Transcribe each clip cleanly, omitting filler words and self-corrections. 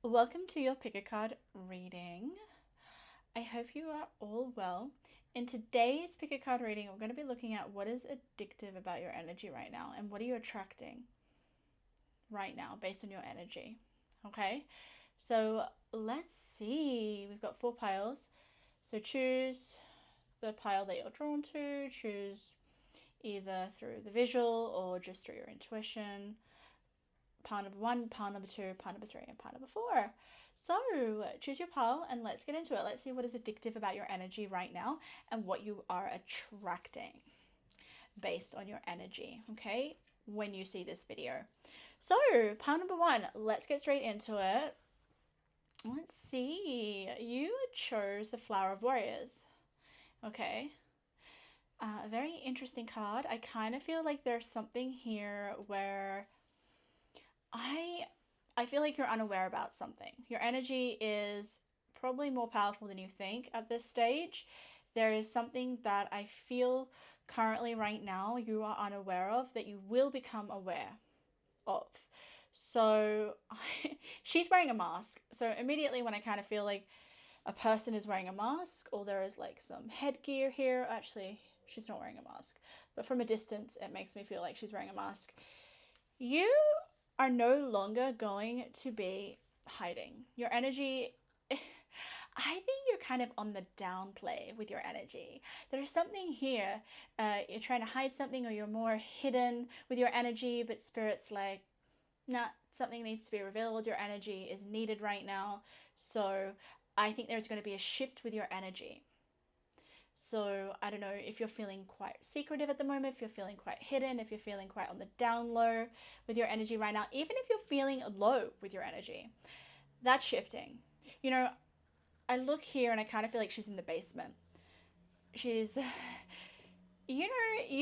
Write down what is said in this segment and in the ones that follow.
Welcome to your pick a card reading. I hope you are all well. In today's pick a card reading, we're going to be looking at what is addictive about your energy right now and what are you attracting right now based on your energy. Okay, so let's see. We've got 4 piles. So choose the pile that you're drawn to. Choose either through the visual or just through your intuition. Pile number 1, pile number 2, pile number 3, and pile number 4. So choose your pile and let's get into it. Let's see what is addictive about your energy right now and what you are attracting based on your energy, okay, when you see this video. So pile number 1, let's get straight into it. Let's see. You chose the Flower of Warriors. Okay. A very interesting card. I kind of feel like there's something here where I feel like you're unaware about something. Your energy is probably more powerful than you think at this stage. There is something that I feel currently right now you are unaware of that you will become aware of. So she's wearing a mask. So immediately when I kind of feel like a person is wearing a mask or there is like some headgear here, actually she's not wearing a mask, but from a distance it makes me feel like she's wearing a mask. You are no longer going to be hiding. Your energy, I think you're kind of on the downplay with your energy. There's something here. You're trying to hide something or you're more hidden with your energy, but Spirit's like, nah, something needs to be revealed. Your energy is needed right now. So I think there's going to be a shift with your energy. So I don't know if you're feeling quite secretive at the moment, if you're feeling quite hidden, if you're feeling quite on the down low with your energy right now, even if you're feeling low with your energy, that's shifting. You know, I look here and I kind of feel like she's in the basement. She's, you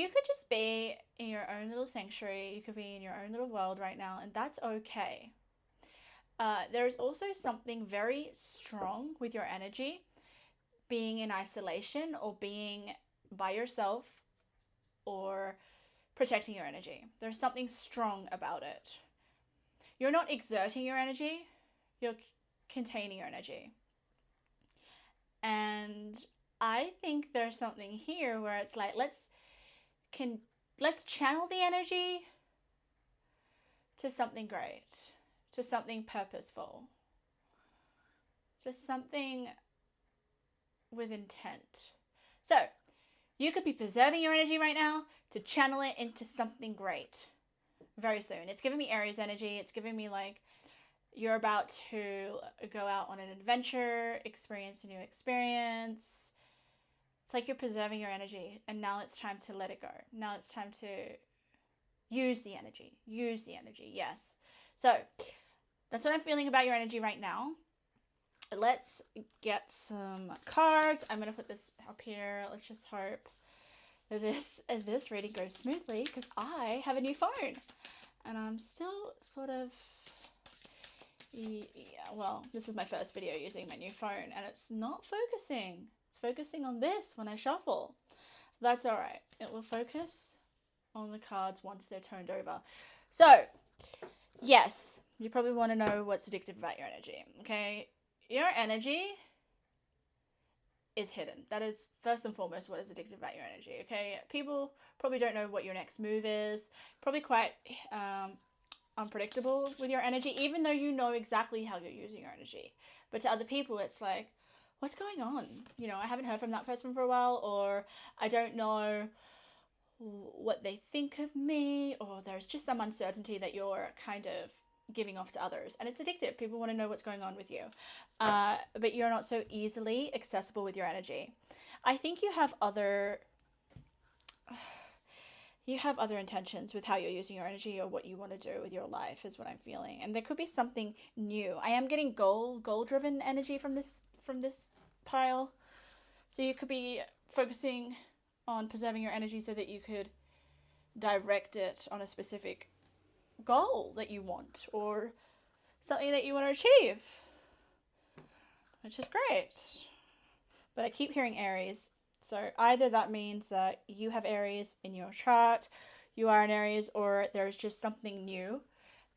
could just be in your own little sanctuary. You could be in your own little world right now, and that's okay. There's also something very strong with your energy being in isolation or being by yourself or protecting your energy. There's something strong about it. You're not exerting your energy, you're containing your energy. And I think there's something here where it's like let's channel the energy to something great, to something purposeful, to something with intent. So you could be preserving your energy right now to channel it into something great very soon. It's giving me Aries energy. It's giving me like you're about to go out on an adventure, experience a new experience. It's like you're preserving your energy and now it's time to let it go. Now it's time to use the energy. Use the energy, yes. So that's what I'm feeling about your energy right now. Let's get some cards. I'm going to put this up here. Let's just hope this reading goes smoothly because I have a new phone. And I'm still sort of... Yeah, well, this is my first video using my new phone and it's not focusing. It's focusing on this when I shuffle. That's alright. It will focus on the cards once they're turned over. So, yes, you probably want to know what's addictive about your energy, okay? Your energy is hidden. That is first and foremost what is addictive about your energy, okay? People probably don't know what your next move is. Probably quite unpredictable with your energy, even though you know exactly how you're using your energy. But to other people, it's like, what's going on? You know, I haven't heard from that person for a while, or I don't know what they think of me, or there's just some uncertainty that you're kind of giving off to others, and it's addictive. People want to know what's going on with you, but you're not so easily accessible with your energy. I think you have other intentions with how you're using your energy or what you want to do with your life is what I'm feeling, and there could be something new. I am getting goal driven energy from this pile, so you could be focusing on preserving your energy so that you could direct it on a specific goal that you want or something that you want to achieve, which is great. But I keep hearing Aries, so either that means that you have Aries in your chart, you are an Aries, or there's just something new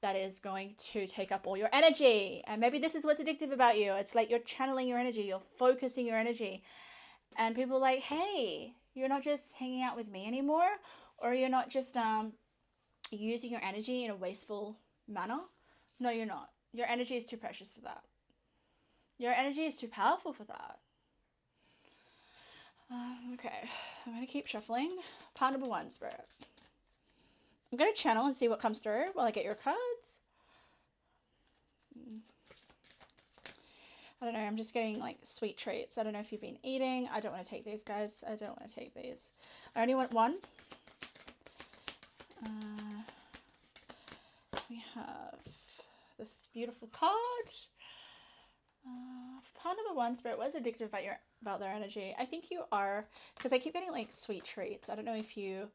that is going to take up all your energy. And maybe this is what's addictive about you. It's like you're channeling your energy, you're focusing your energy. And people are like, hey, you're not just hanging out with me anymore, or you're not just using your energy in a wasteful manner. No, you're not. Your energy is too precious for that. Your energy is too powerful for that. Okay, I'm going to keep shuffling. Part number 1, Spirit. I'm going to channel and see what comes through while I get your cards. I don't know, I'm just getting like sweet treats. I don't know if you've been eating. I don't want to take these, guys. I don't want to take these. I only want one. We have this beautiful card. Part number 1, Spirit, what is addictive about their energy? I think you are, because I keep getting like sweet treats. I don't know if you,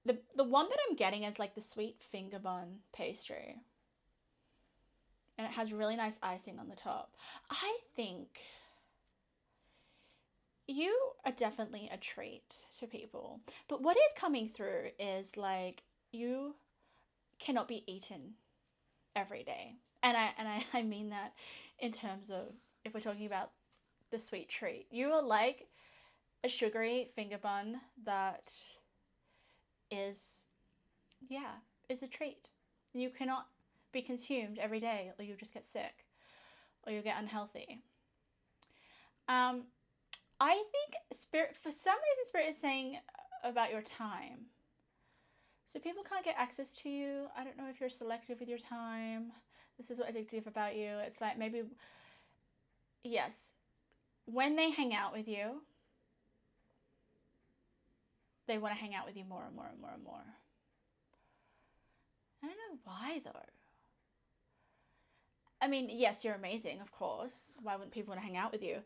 the one that I'm getting is like the sweet finger bun pastry. And it has really nice icing on the top. I think you are definitely a treat to people. But what is coming through is like you cannot be eaten every day. And I mean that in terms of if we're talking about the sweet treat. You are like a sugary finger bun that is a treat. You cannot be consumed every day, or you'll just get sick, or you'll get unhealthy. I think Spirit, for some reason, Spirit is saying about your time. So people can't get access to you. I don't know if you're selective with your time. This is what addictive about you. It's like maybe, yes, when they hang out with you, they want to hang out with you more and more and more and more. I don't know why though. I mean, yes, you're amazing, of course. Why wouldn't people want to hang out with you?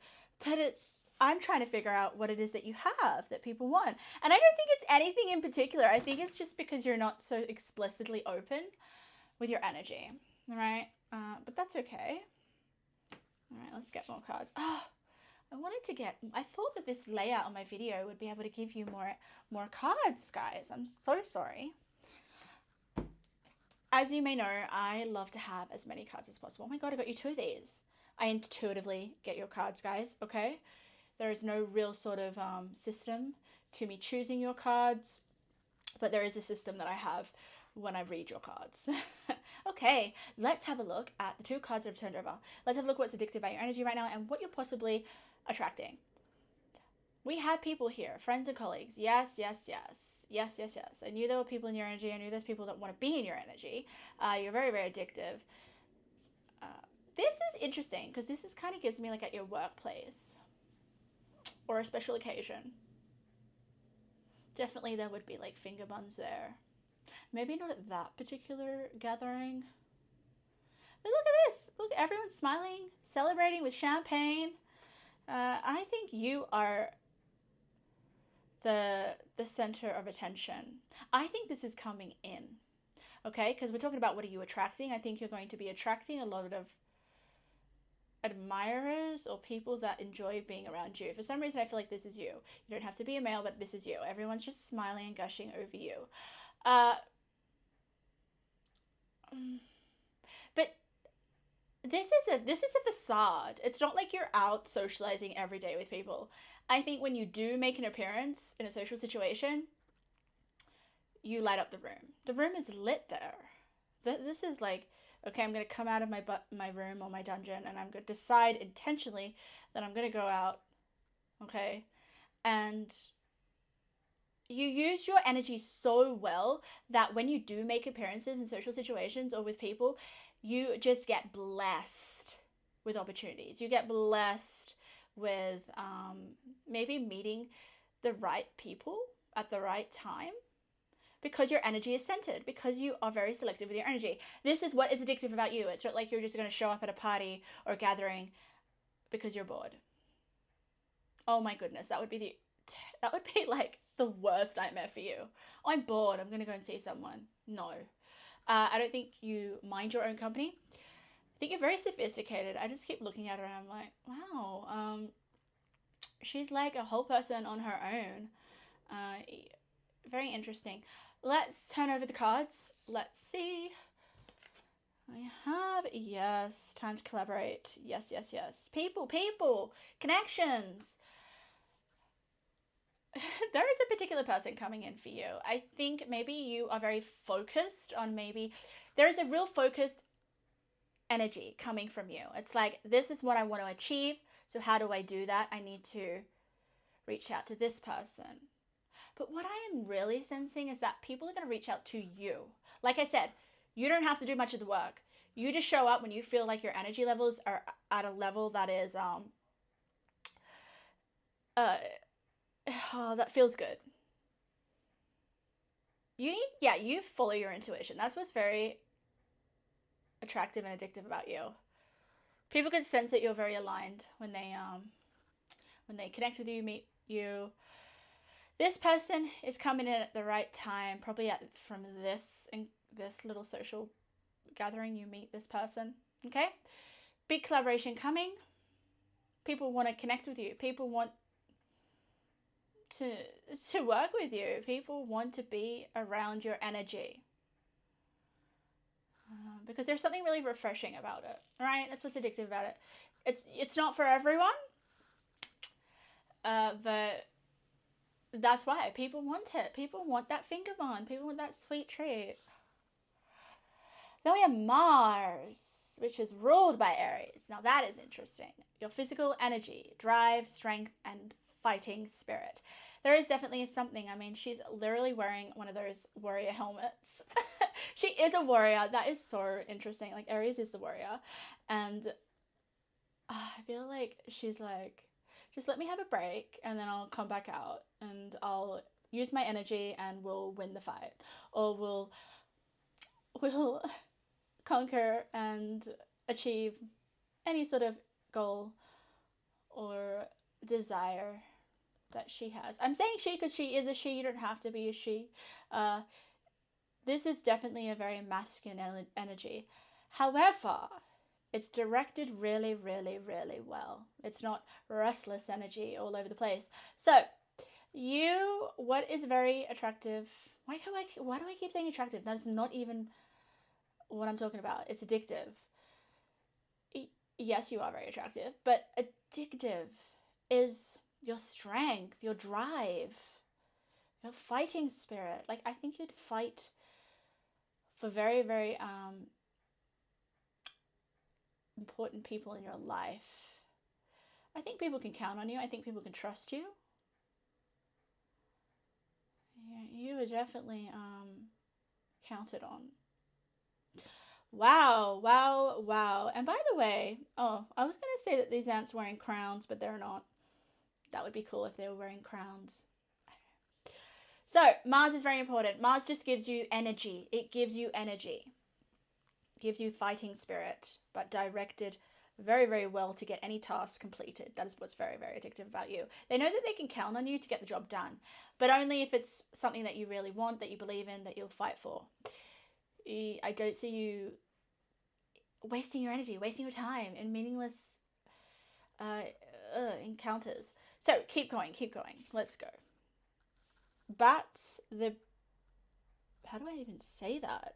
But I'm trying to figure out what it is that you have that people want. And I don't think it's anything in particular. I think it's just because you're not so explicitly open with your energy. All right? But that's okay. All right, let's get more cards. Oh, I thought that this layout on my video would be able to give you more cards, guys. I'm so sorry. As you may know, I love to have as many cards as possible. Oh my God, I got you 2 of these. I intuitively get your cards, guys, okay? There is no real sort of system to me choosing your cards, but there is a system that I have when I read your cards. Okay, let's have a look at the 2 cards that have turned over. Let's have a look at what's addictive about your energy right now and what you're possibly attracting. We have people here, friends and colleagues. Yes, yes, yes. Yes, yes, yes. I knew there were people in your energy. I knew there's people that want to be in your energy. You're very, very addictive. This is interesting because this kind of gives me like at your workplace or a special occasion. Definitely there would be like finger buns there. Maybe not at that particular gathering. But look at this. Look, everyone's smiling, celebrating with champagne. I think you are the center of attention. I think this is coming in, okay? Because we're talking about what are you attracting. I think you're going to be attracting a lot of admirers or people that enjoy being around you. For some reason, I feel like this is you. You don't have to be a male, but this is you. Everyone's just smiling and gushing over you. But this is a facade. It's not like you're out socializing every day with people. I think when you do make an appearance in a social situation, you light up the room. The room is lit there. This is like, okay, I'm going to come out of my room or my dungeon and I'm going to decide intentionally that I'm going to go out, okay? And you use your energy so well that when you do make appearances in social situations or with people, you just get blessed with opportunities. You get blessed with maybe meeting the right people at the right time because your energy is centered, because you are very selective with your energy. This is what is addictive about you. It's not like you're just going to show up at a party or a gathering because you're bored. Oh my goodness, that would be like the worst nightmare for you. Oh, I'm bored, I'm going to go and see someone. No. I don't think you mind your own company. I think you're very sophisticated. I just keep looking at her and I'm like, wow, she's like a whole person on her own. Very interesting. Let's turn over the cards. Let's see I have, yes, time to collaborate. Yes, yes, yes. People, connections. There is a particular person coming in for you. I think maybe you are very focused on there is a real focused energy coming from you. It's like, this is what I want to achieve. So how do I do that? I need to reach out to this person. But what I am really sensing is that people are going to reach out to you. Like I said, you don't have to do much of the work. You just show up when you feel like your energy levels are at a level that is that feels good. You follow your intuition. That's what's very attractive and addictive about you. People can sense that you're very aligned when they connect with you, meet you. This person is coming in at the right time, probably from this little social gathering. You meet this person, okay? Big collaboration coming. People want to connect with you. People want to work with you. People want to be around your energy. Because there's something really refreshing about it, right? That's what's addictive about it. It's not for everyone, but that's why people want it. People want that finger bond. People want that sweet treat. Then we have Mars, which is ruled by Aries. Now that is interesting. Your physical energy, drive, strength, and fighting spirit. There is definitely something. I mean, she's literally wearing one of those warrior helmets. She is a warrior. That is so interesting. Like, Aries is the warrior. And I feel like she's like, just let me have a break and then I'll come back out and I'll use my energy and we'll win the fight. Or we'll conquer and achieve any sort of goal or desire that she has. I'm saying she because she is a she. You don't have to be a she. This is definitely a very masculine energy. However, it's directed really, really, really well. It's not restless energy all over the place. So, what is very attractive? Why do I keep saying attractive? That is not even what I'm talking about. It's addictive. Yes, you are very attractive, but addictive is your strength, your drive, your fighting spirit. Like, I think you'd fight for very, very important people in your life. I think people can count on you. I think people can trust you. Yeah, you are definitely counted on. Wow, wow, wow. And by the way, I was going to say that these ants wearing crowns, but they're not. That would be cool if they were wearing crowns. So, Mars is very important. Mars just gives you energy. It gives you energy. It gives you fighting spirit, but directed very, very well to get any task completed. That is what's very, very addictive about you. They know that they can count on you to get the job done, but only if it's something that you really want, that you believe in, that you'll fight for. I don't see you wasting your energy, wasting your time in meaningless encounters. So, keep going. Let's go. Bats, how do I even say that?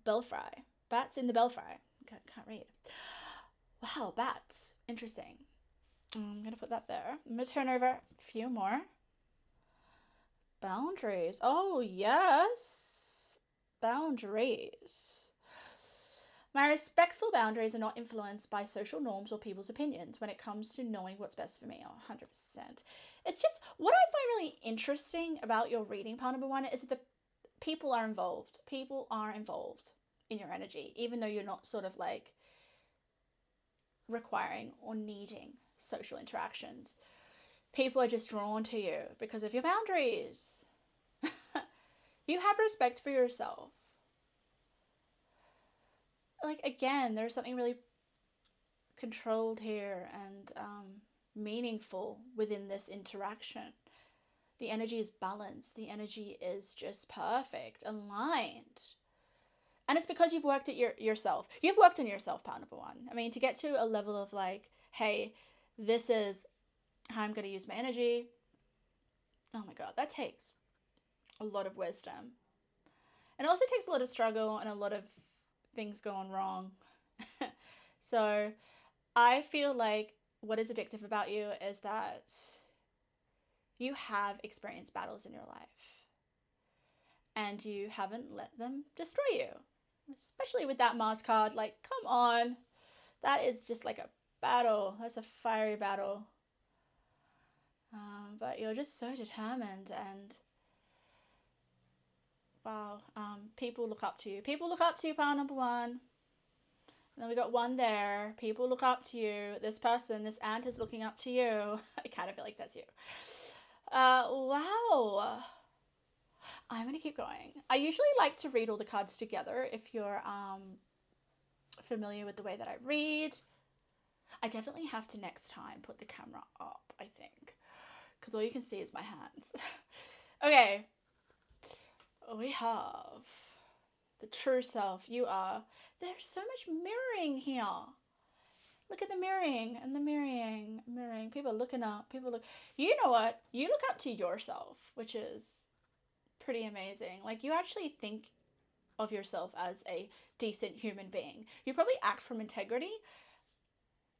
Belfry. Bats in the belfry. Can't read. Wow, bats. Interesting. I'm going to put that there. I'm going to turn over a few more. Boundaries. Oh, yes. Boundaries. My respectful boundaries are not influenced by social norms or people's opinions when it comes to knowing what's best for me. 100%. It's just, what I find really interesting about your reading, part number one, is that the people are involved. People are involved in your energy, even though you're not sort of like requiring or needing social interactions. People are just drawn to you because of your boundaries. You have respect for yourself. Like, again, there's something really controlled here and meaningful within this interaction. The energy is balanced. The energy is just perfect, aligned. And it's because you've worked at yourself. You've worked on yourself, part number one. I mean, to get to a level of like, hey, this is how I'm going to use my energy. Oh my God, that takes a lot of wisdom. And it also takes a lot of struggle and a lot of things going wrong. So I feel like what is addictive about you is that you have experienced battles in your life and you haven't let them destroy you. Especially with that Mars card, like, come on. That is just like a battle. That's a fiery battle. But you're just so determined, and wow, people look up to you. People look up to you, pile number one. And then we got one there. People look up to you. This person, this ant is looking up to you. I kind of feel like that's you. Wow. I'm going to keep going. I usually like to read all the cards together if you're familiar with the way that I read. I definitely have to next time put the camera up, I think, because all you can see is my hands. Okay. We have the true self. You are. There's so much mirroring here. Look at the mirroring and the mirroring. People are looking up. You know what? You look up to yourself, which is pretty amazing. Like, you actually think of yourself as a decent human being. You probably act from integrity.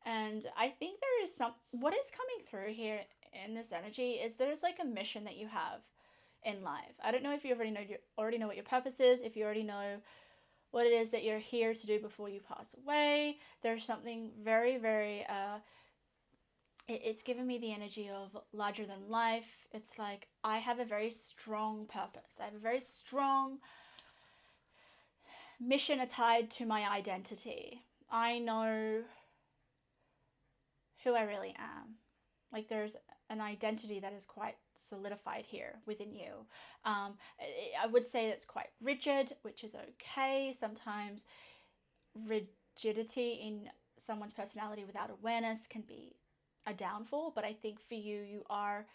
And I think there is what is coming through here in this energy is there's like a mission that you have in life. I don't know if you already know what your purpose is, if you already know what it is that you're here to do before you pass away. There's something very, very, it's given me the energy of larger than life. It's like, I have a very strong purpose. I have a very strong mission tied to my identity. I know who I really am. Like, there's an identity that is quite solidified here within you. I would say it's quite rigid, which is okay. Sometimes rigidity in someone's personality without awareness can be a downfall, but I think for you, you are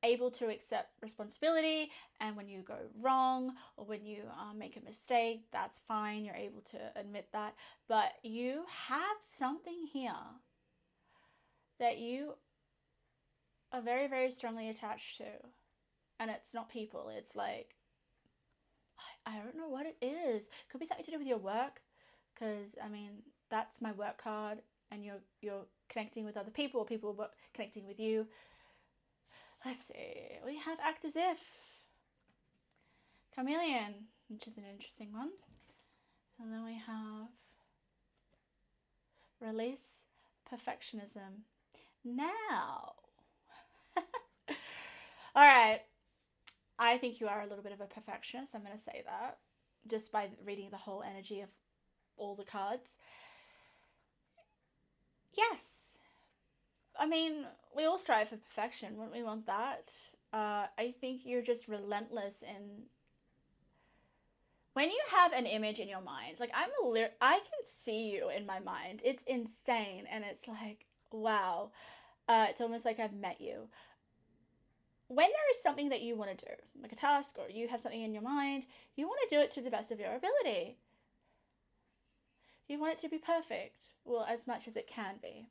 able to accept responsibility, and when you go wrong or when you make a mistake, that's fine. You're able to admit that, but you have something here that you are very, very strongly attached to, and it's not people. It's like, I don't know what it is. Could be something to do with your work, because I mean, that's my work card, and you're connecting with other people, or people connecting with you. Let's see, we have act as if, chameleon, which is an interesting one, and then we have release perfectionism. Now, all right, I think you are a little bit of a perfectionist. I'm going to say that just by reading the whole energy of all the cards. Yes. I mean, we all strive for perfection. Wouldn't we want that? I think you're just relentless in when you have an image in your mind. Like, I can see you in my mind. It's insane, and it's like, wow. It's almost like I've met you. When there is something that you want to do, like a task, or you have something in your mind, you want to do it to the best of your ability. You want it to be perfect, well, as much as it can be.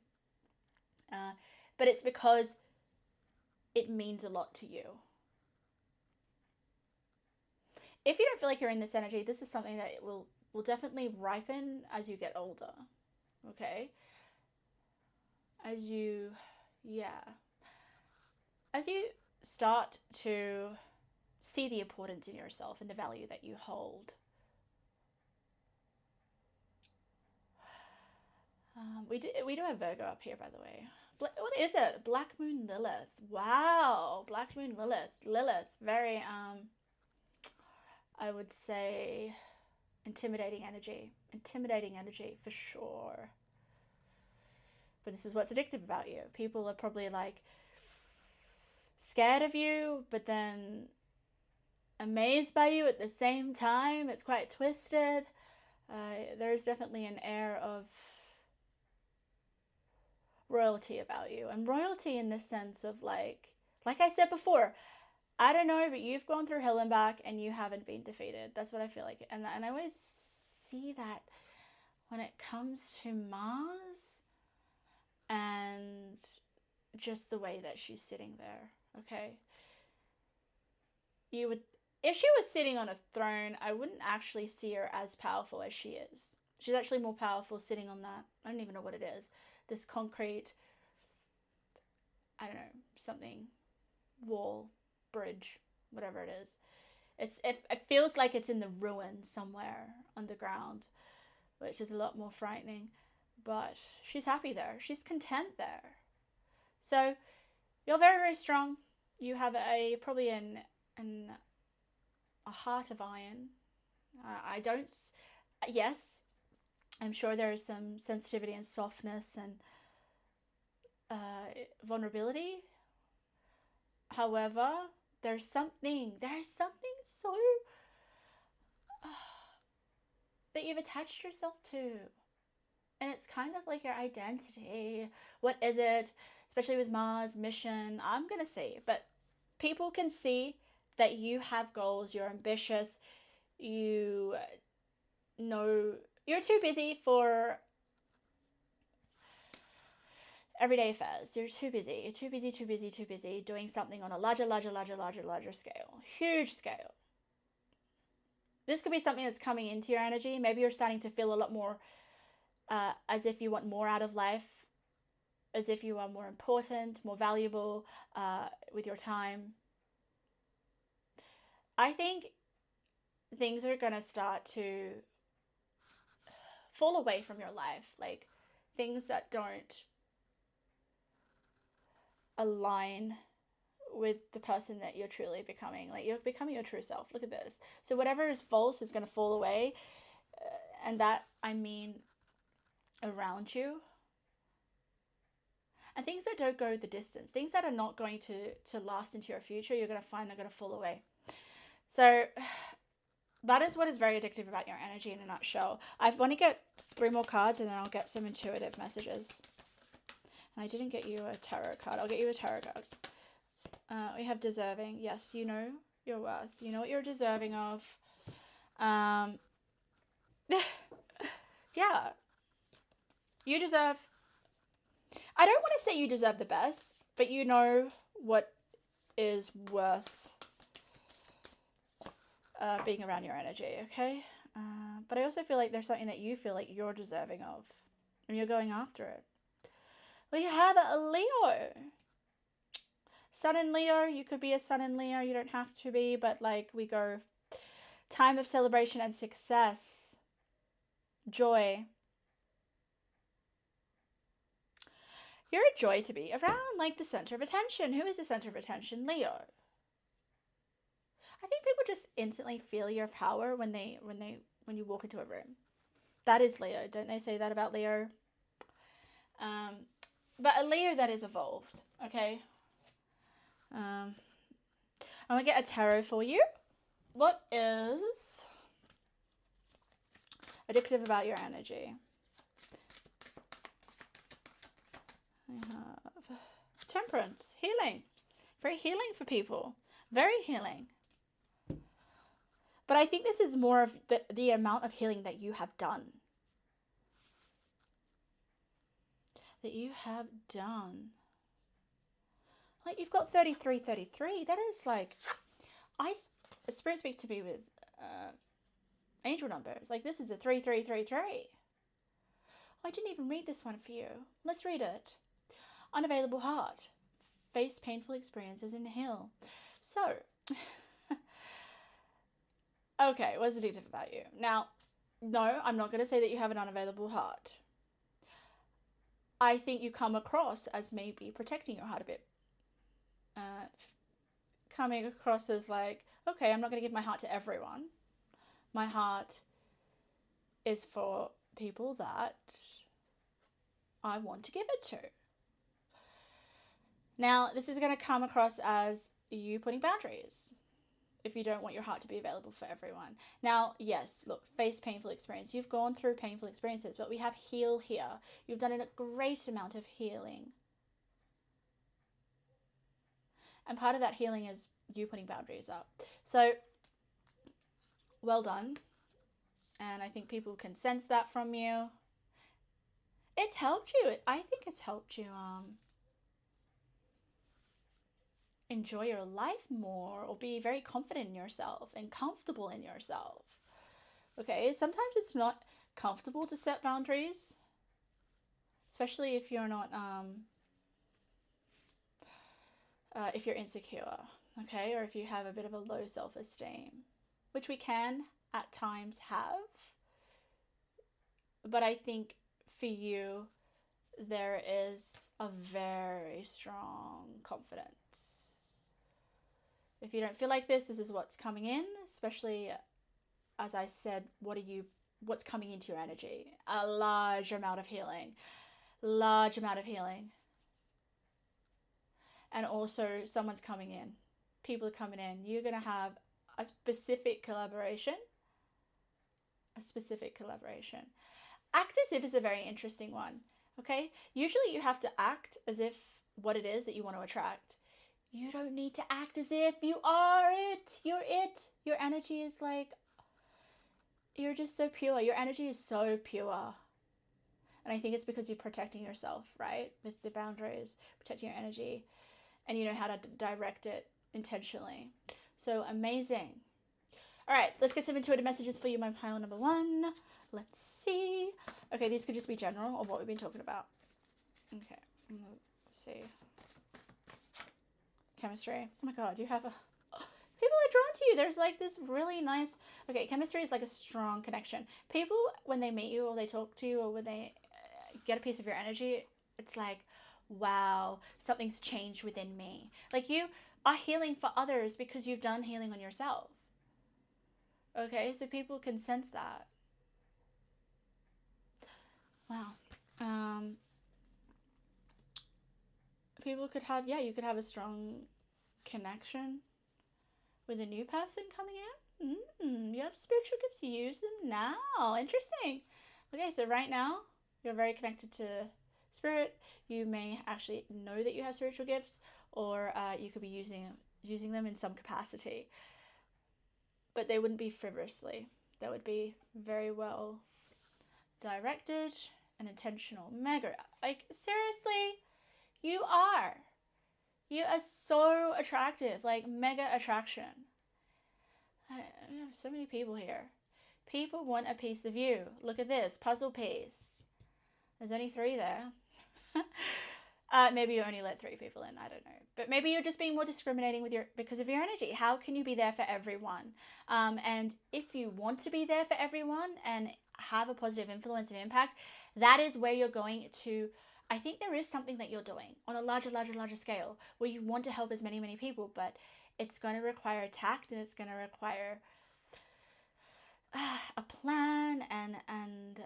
But it's because it means a lot to you. If you don't feel like you're in this energy, this is something that will definitely ripen as you get older. Okay? As you start to see the importance in yourself and the value that you hold. We do have Virgo up here, by the way. What is it? Black Moon Lilith. Wow, Black Moon Lilith. Very I would say intimidating energy for sure. But this is what's addictive about you. People are probably like scared of you, but then amazed by you at the same time. It's quite twisted. There's definitely an air of royalty about you, and royalty in the sense of like I said before, I don't know, but you've gone through hell and back and you haven't been defeated. That's what I feel like, and I always see that when it comes to Mars and just the way that she's sitting there. Okay, if she was sitting on a throne, I wouldn't actually see her as powerful as she is. She's actually more powerful sitting on that. I don't even know what it is. This concrete, I don't know, something, wall, bridge, whatever it is. It feels like it's in the ruins somewhere underground, which is a lot more frightening. But she's happy there. She's content there. So you're very, very strong. You have probably a heart of iron. I don't. Yes, I'm sure there is some sensitivity and softness and vulnerability. However, there's something so that you've attached yourself to, and it's kind of like your identity. What is it? Especially with Mars mission, I'm gonna say, but people can see that you have goals. You're ambitious. You know you're too busy for everyday affairs. You're too busy. You're too busy doing something on a larger scale. Huge scale. This could be something that's coming into your energy. Maybe you're starting to feel a lot more as if you want more out of life, as if you are more important, more valuable with your time. I think things are going to start to fall away from your life, like things that don't align with the person that you're truly becoming. Like, you're becoming your true self. Look at this. So whatever is false is going to fall away, and that, I mean, around you. And things that don't go the distance, things that are not going to last into your future, you're going to find they're going to fall away. So that is what is very addictive about your energy in a nutshell. I want to get 3 more cards, and then I'll get some intuitive messages. And I didn't get you a tarot card. I'll get you a tarot card. We have deserving. Yes, you know your worth. You know what you're deserving of. Yeah. You deserve... I don't want to say you deserve the best, but you know what is worth being around your energy, okay? But I also feel like there's something that you feel like you're deserving of, and you're going after it. We have a Leo. Sun in Leo. You could be a Sun in Leo. You don't have to be, but like we go time of celebration and success. Joy. You're a joy to be around, like the center of attention. Who is the center of attention? Leo. I think people just instantly feel your power when you walk into a room. That is Leo. Don't they say that about Leo? But a Leo that is evolved, okay? I'm going to get a tarot for you. What is addictive about your energy? I have temperance, healing. Very healing for people. Very healing. But I think this is more of the amount of healing that you have done. That you have done. Like, you've got 33. That is like, Spirit speaks to me with angel numbers. Like, this is a 3333. I didn't even read this one for you. Let's read it. Unavailable heart. Face painful experiences and heal. So, okay, what's addictive about you? Now, no, I'm not going to say that you have an unavailable heart. I think you come across as maybe protecting your heart a bit. Coming across as like, okay, I'm not going to give my heart to everyone. My heart is for people that I want to give it to. Now, this is going to come across as you putting boundaries if you don't want your heart to be available for everyone. Now, yes, look, face painful experience. You've gone through painful experiences, but we have heal here. You've done a great amount of healing. And part of that healing is you putting boundaries up. So, well done. And I think people can sense that from you. It's helped you. I think it's helped you enjoy your life more, or be very confident in yourself and comfortable in yourself. Okay, sometimes it's not comfortable to set boundaries, especially if you're not, if you're insecure, okay, or if you have a bit of a low self-esteem, which we can at times have. But I think for you, there is a very strong confidence. If you don't feel like this is what's coming in, especially as I said, what's coming into your energy? A large amount of healing. And also someone's coming in. People are coming in. You're going to have a specific collaboration. Act as if is a very interesting one. Okay? Usually you have to act as if what it is that you want to attract. You don't need to act as if you are it. You're it. Your energy is like, you're just so pure. Your energy is so pure. And I think it's because you're protecting yourself, right? With the boundaries, protecting your energy. And you know how to direct it intentionally. So amazing. All right, let's get some intuitive messages for you, my pile number 1. Let's see. Okay, these could just be general of what we've been talking about. Okay, let's see. Chemistry. Oh my God, you have a... People are drawn to you. There's like this really nice... Okay, chemistry is like a strong connection. People, when they meet you or they talk to you or when they get a piece of your energy, it's like, wow, something's changed within me. Like you are healing for others because you've done healing on yourself. Okay, so people can sense that. Wow. People could have, you could have a strong connection with a new person coming in. You have spiritual gifts, you use them now. Interesting. Okay, so right now, you're very connected to spirit. You may actually know that you have spiritual gifts, or you could be using them in some capacity. But they wouldn't be frivolously. They would be very well directed and intentional. Mega. Like, seriously, you are so attractive. Like, mega attraction. I have so many people here. People want a piece of you. Look at this. Puzzle piece. There's only 3 there. Maybe you only let 3 people in. I don't know. But maybe you're just being more discriminating because of your energy. How can you be there for everyone? And if you want to be there for everyone and have a positive influence and impact, that is where you're going to... I think there is something that you're doing on a larger scale where you want to help as many people, but it's going to require tact and it's going to require a plan and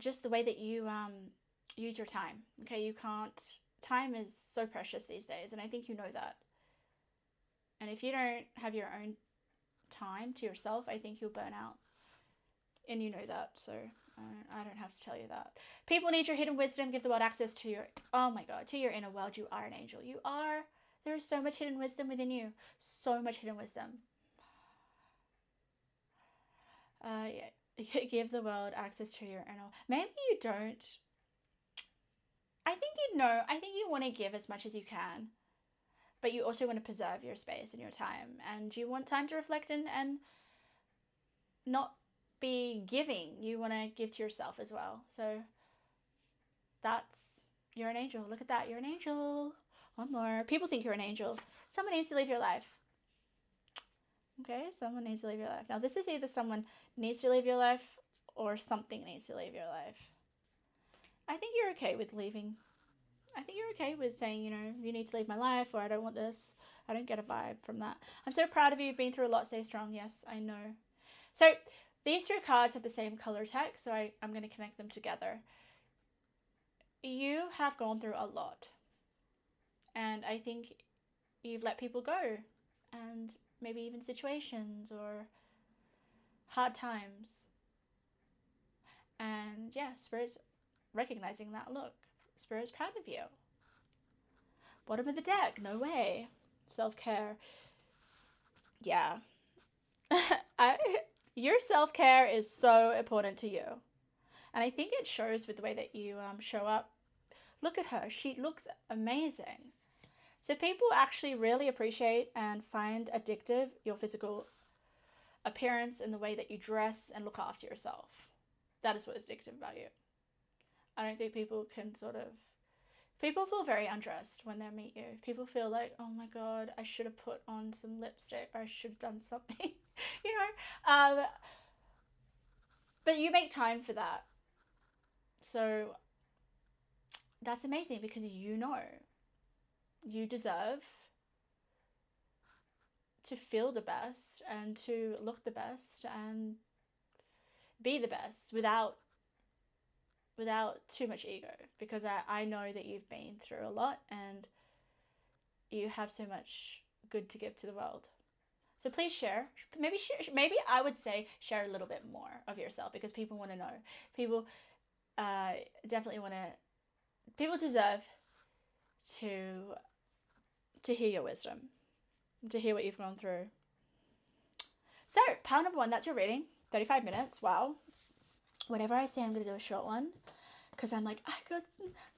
just the way that you use your time. Okay, you can't... Time is so precious these days, and I think you know that. And if you don't have your own time to yourself, I think you'll burn out. And you know that, so I don't have to tell you that. People need your hidden wisdom. Give the world access to your... Oh my God, to your inner world. You are an angel. You are... There is so much hidden wisdom within you. So much hidden wisdom. Give the world access to your inner... Maybe you don't... I think you know. I think you want to give as much as you can. But you also want to preserve your space and your time. And you want time to reflect and not be giving. You want to give to yourself as well. So you're an angel. Look at that. You're an angel. One more. People think you're an angel. Someone needs to leave your life. Okay, someone needs to leave your life. Now, this is either someone needs to leave your life or something needs to leave your life. I think you're okay with leaving. I think you're okay with saying, you need to leave my life, or I don't want this. I don't get a vibe from that. I'm so proud of you. You've been through a lot. Stay strong. Yes, I know. So these 2 cards have the same color text, so I'm going to connect them together. You have gone through a lot. And I think you've let people go. And maybe even situations or hard times. And Spirit's recognizing that. Look, Spirit's proud of you. Bottom of the deck, no way. Self-care. Yeah. Your self-care is so important to you. And I think it shows with the way that you show up. Look at her. She looks amazing. So people actually really appreciate and find addictive your physical appearance and the way that you dress and look after yourself. That is what is addictive about you. I don't think people can people feel very undressed when they meet you. People feel like, oh my God, I should have put on some lipstick, or I should have done something, you know? But you make time for that. So that's amazing, because you know you deserve to feel the best and to look the best and be the best without too much ego, because I know that you've been through a lot and you have so much good to give to the world. So please share. Maybe I would say share a little bit more of yourself, because people want to know. People definitely want to. People deserve to hear your wisdom, to hear what you've gone through. So pile number 1, that's your reading. 35 minutes. Wow. Whenever I say I'm going to do a short one, because I'm like,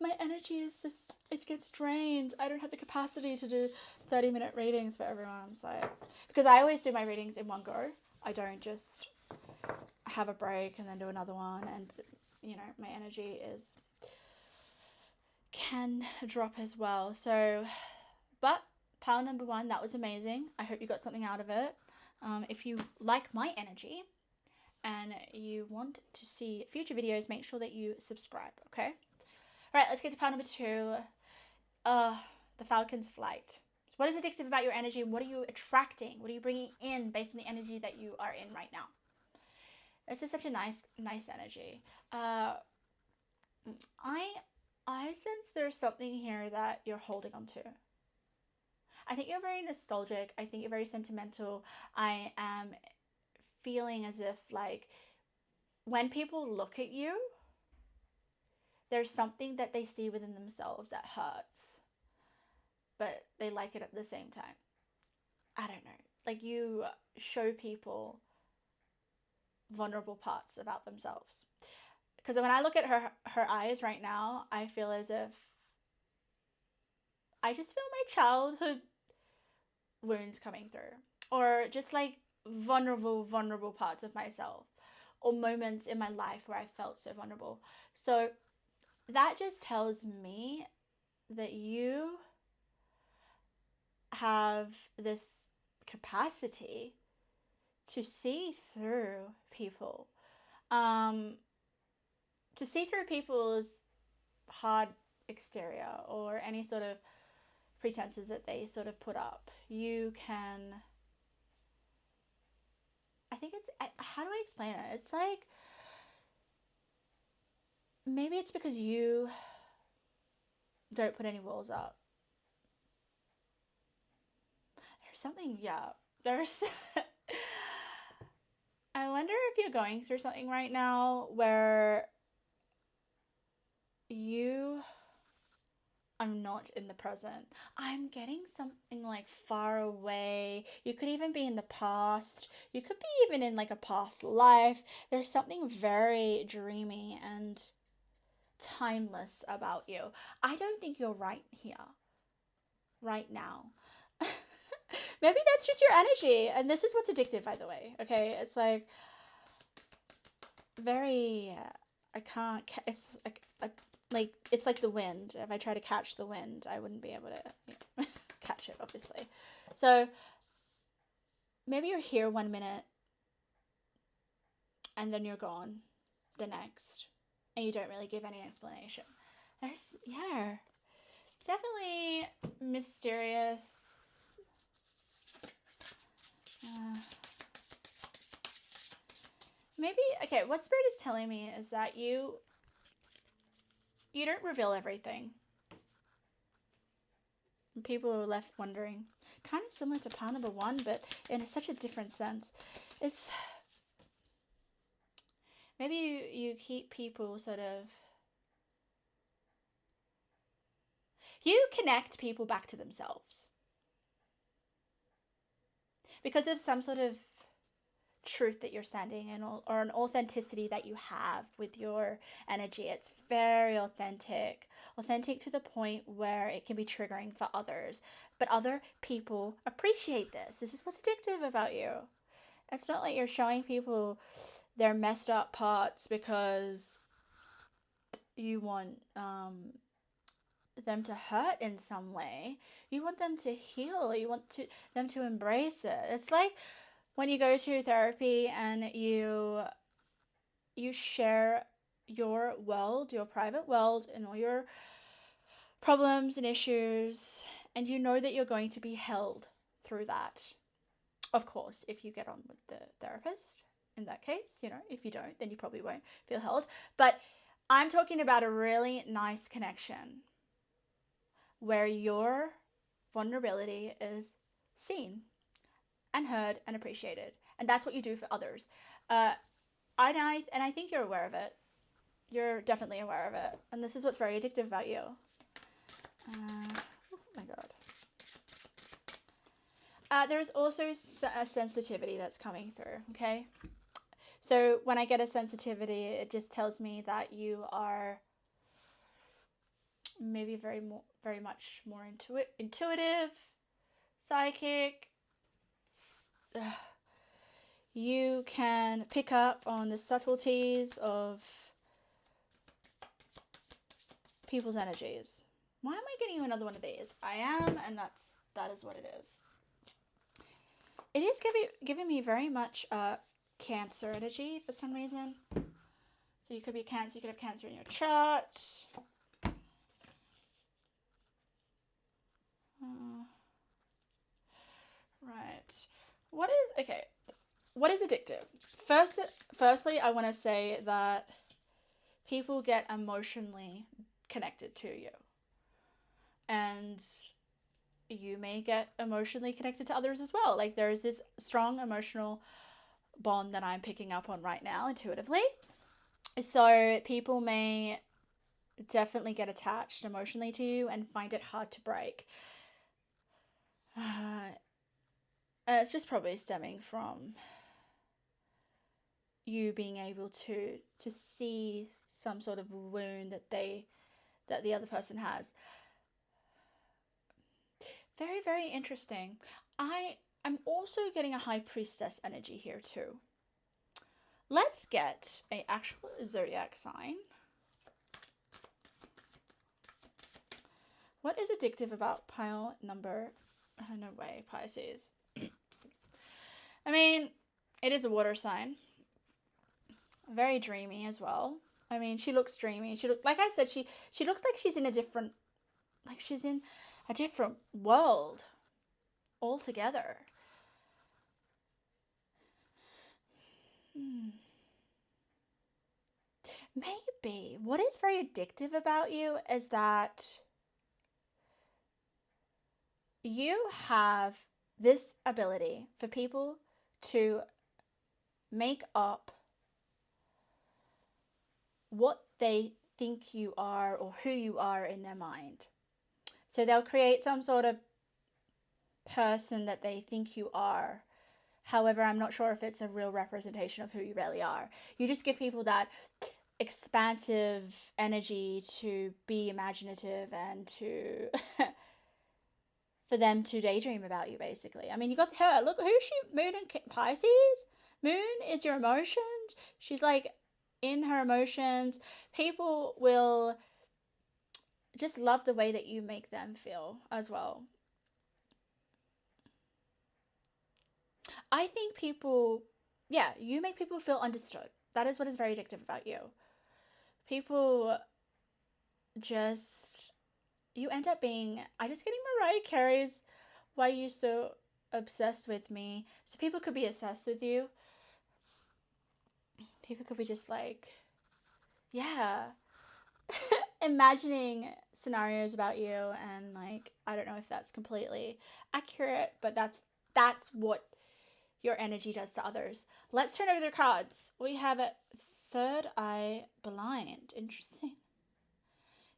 my energy is just, it gets drained. I don't have the capacity to do 30-minute readings for everyone. So, because I always do my readings in one go. I don't just have a break and then do another one. And, you know, my energy can drop as well. So, but pile number 1, that was amazing. I hope you got something out of it. If you like my energy and you want to see future videos, make sure that you subscribe, okay? All right, let's get to pile number 2. The Falcon's Flight. What is addictive about your energy, and what are you attracting? What are you bringing in based on the energy that you are in right now? This is such a nice energy. I sense there's something here that you're holding on to. I think you're very nostalgic. I think you're very sentimental. I am feeling as if, like, when people look at you, there's something that they see within themselves that hurts, but they like it at the same time. I don't know. Like, you show people vulnerable parts about themselves. Because when I look at her eyes right now, I feel as if I just feel my childhood wounds coming through, or just like vulnerable parts of myself, or moments in my life where I felt so vulnerable. So that just tells me that you have this capacity to see through people, to see through people's hard exterior or any sort of pretenses that they sort of put up. You can, I think it's, how do I explain it? It's like, maybe it's because you don't put any walls up. There's something, I wonder if you're going through something right now where you are not in the present. I'm getting something like far away. You could even be in the past. You could be even in like a past life. There's something very dreamy and timeless about you. I don't think you're right here, right now. Maybe that's just your energy. And this is what's addictive, by the way. Okay, it's like very, it's like it's like the wind. If I try to catch the wind, I wouldn't be able to catch it, obviously. So maybe you're here 1 minute and then you're gone the next, and you don't really give any explanation. There's, definitely mysterious. Maybe, okay, what Spirit is telling me is that you don't reveal everything. And people are left wondering. Kind of similar to pile number 1, but in such a different sense. It's, maybe you keep people sort of, you connect people back to themselves because of some sort of truth that you're standing in, or an authenticity that you have with your energy. It's very authentic to the point where it can be triggering for others, but other people appreciate this. This is what's addictive about you. It's not like you're showing people their messed up parts because you want them to hurt in some way. You want them to heal. You want them to embrace it. It's like when you go to therapy and you share your world, your private world, and all your problems and issues, and you know that you're going to be held through that. Of course, if you get on with the therapist, in that case, if you don't, then you probably won't feel held. But I'm talking about a really nice connection where your vulnerability is seen and heard and appreciated. And that's what you do for others. And I think you're aware of it. You're definitely aware of it. And this is what's very addictive about you. Oh my God. There's also a sensitivity that's coming through, okay? So when I get a sensitivity, it just tells me that you are maybe very much more intuitive, psychic. You can pick up on the subtleties of people's energies. Why am I getting you another one of these? I am, and that is what it is. It is giving me very much Cancer energy for some reason. So you could be Cancer. You could have Cancer in your chart. Right. What is addictive? Firstly, I want to say that people get emotionally connected to you. And you may get emotionally connected to others as well. Like there's this strong emotional bond that I'm picking up on right now intuitively. So people may definitely get attached emotionally to you and find it hard to break. It's just probably stemming from you being able to see some sort of wound that the other person has. Very, very interesting. I'm also getting a High Priestess energy here too. Let's get an actual zodiac sign. What is addictive about pile number... Oh, no way, Pisces. I mean, it is a water sign. Very dreamy as well. I mean, she looks dreamy. Like I said, she looks like she's in a different... Like she's in a different world altogether. Maybe. What is very addictive about you is that you have this ability for people to make up what they think you are or who you are in their mind. So they'll create some sort of person that they think you are. However, I'm not sure if it's a real representation of who you really are. You just give people that expansive energy to be imaginative and to for them to daydream about you, basically. I mean, you got her. Look, who's she? Moon and Pisces? Moon is your emotions. She's like in her emotions. People will just love the way that you make them feel as well. I think people, you make people feel understood. That is what is very addictive about you. People just, you end up being, I just getting Mariah Carey's Why You So Obsessed With Me. So people could be obsessed with you. People could be just like, imagining scenarios about you, and like, I don't know if that's completely accurate, but that's what your energy does to others. Let's turn over their cards. We have a third eye blind. Interesting.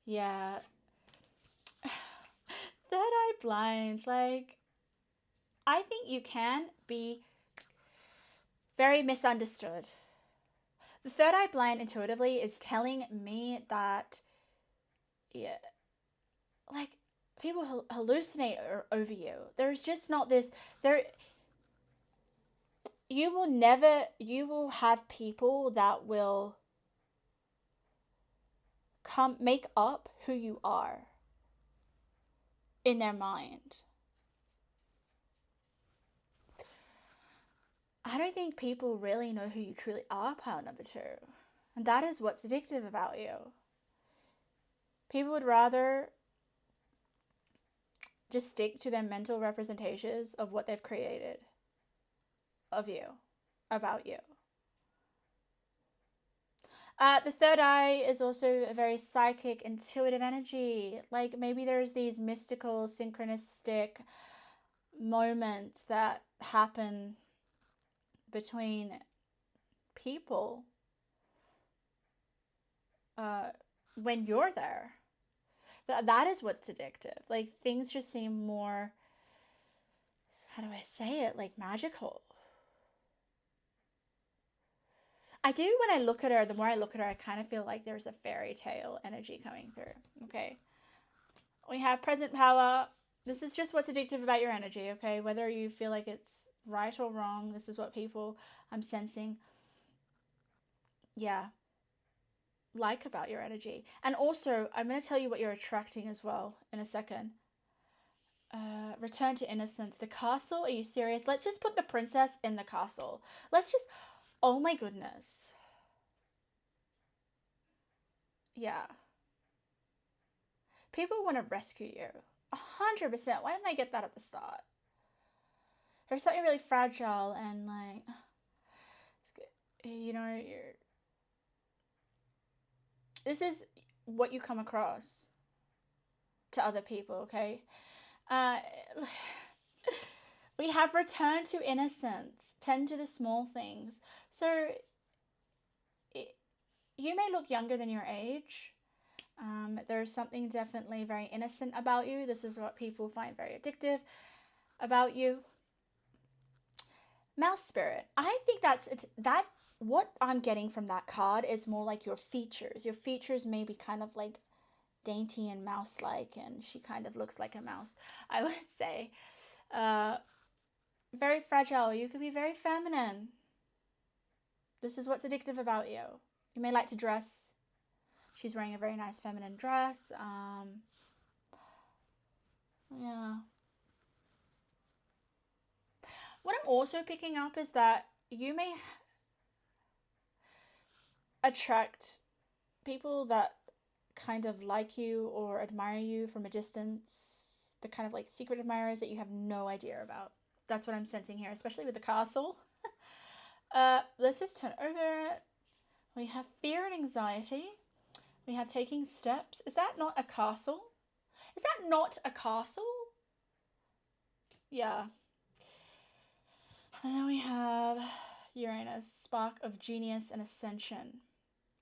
Yeah. Third eye blind. Like, I think you can be very misunderstood. The third eye blind intuitively is telling me that, like, people hallucinate over you. There's just not this, you will have people that will make up who you are in their mind. I don't think people really know who you truly are, pile number two. And that is what's addictive about you. People would rather just stick to their mental representations of what they've created of you, about you. The third eye is also a very psychic, intuitive energy. Like maybe there's these mystical, synchronistic moments that happen between people when you're there. That is what's addictive. Like things just seem more, how do I say it, like magical. I do, when I look at her, the more I look at her, I kind of feel like there's a fairy tale energy coming through. Okay. We have present power. This is just what's addictive about your energy, okay? Whether you feel like it's right or wrong, this is what people I'm sensing, yeah, like about your energy. And also, I'm going to tell you what you're attracting as well in a second. Return to innocence. The castle, are you serious? Let's just put the princess in the castle. Let's just, oh my goodness. Yeah. People want to rescue you. 100%. Why didn't I get that at the start? There's something really fragile and like, you know, this is what you come across to other people, okay? We have return to innocence, tend to the small things. So you may look younger than your age. There's something definitely very innocent about you. This is what people find very addictive about you. Mouse spirit. I think that what I'm getting from that card is more like your features. Your features may be kind of like dainty and mouse-like, and she kind of looks like a mouse, I would say. Very fragile. You could be very feminine. This is what's addictive about you. You may like to dress. She's wearing a very nice feminine dress. Yeah. What I'm also picking up is that you may attract people that kind of like you or admire you from a distance. The kind of like secret admirers that you have no idea about. That's what I'm sensing here, especially with the castle. Let's just turn over. We have fear and anxiety. We have taking steps. Is that not a castle? Is that not a castle? Yeah. And then we have Uranus, spark of genius and ascension.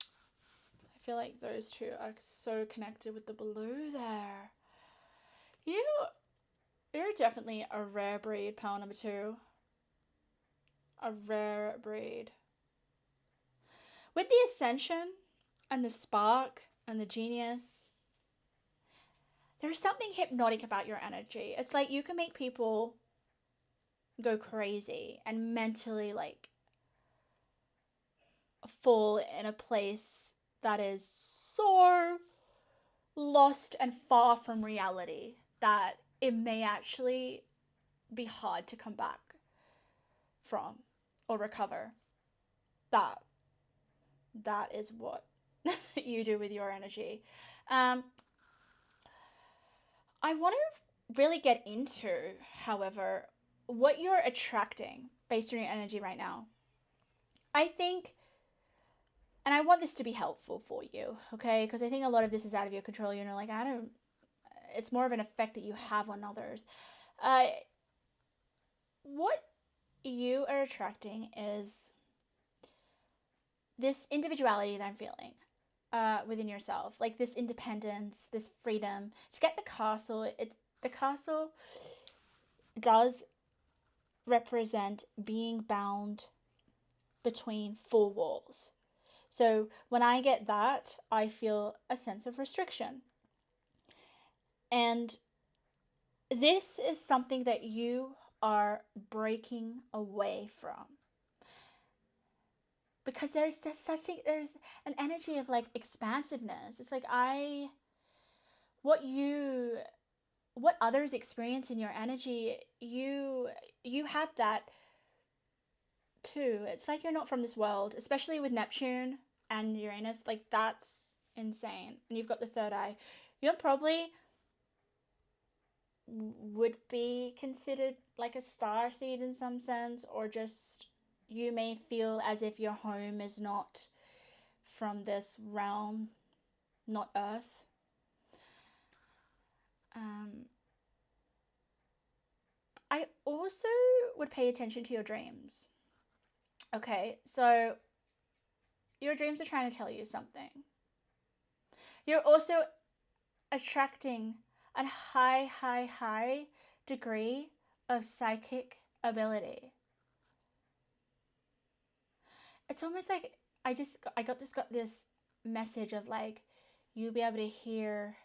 I feel like those two are so connected with the blue there. You're definitely a rare breed, pal number two. A rare breed. With the ascension and the spark and the genius, there's something hypnotic about your energy. It's like you can make people go crazy and mentally like fall in a place that is so lost and far from reality that it may actually be hard to come back from or recover. That is what you do with your energy. I want to really get into, however, what you're attracting based on your energy right now. I think, and I want this to be helpful for you, okay? Because I think a lot of this is out of your control. You know, like, it's more of an effect that you have on others. What you are attracting is this individuality that I'm feeling within yourself, like this independence, this freedom. To get the castle, the castle does represent being bound between four walls. So when I get that, I feel a sense of restriction. And this is something that you are breaking away from. because there's an energy of like expansiveness. It's like what others experience in your energy, you have that too. It's like you're not from this world, especially with Neptune and Uranus. Like, that's insane. And you've got the third eye. You're probably would be considered like a star seed in some sense, or just you may feel as if your home is not from this realm, not Earth. I also would pay attention to your dreams. Okay, so your dreams are trying to tell you something. You're also attracting a high degree of psychic ability. It's almost like I got this message of like, you'll be able to hear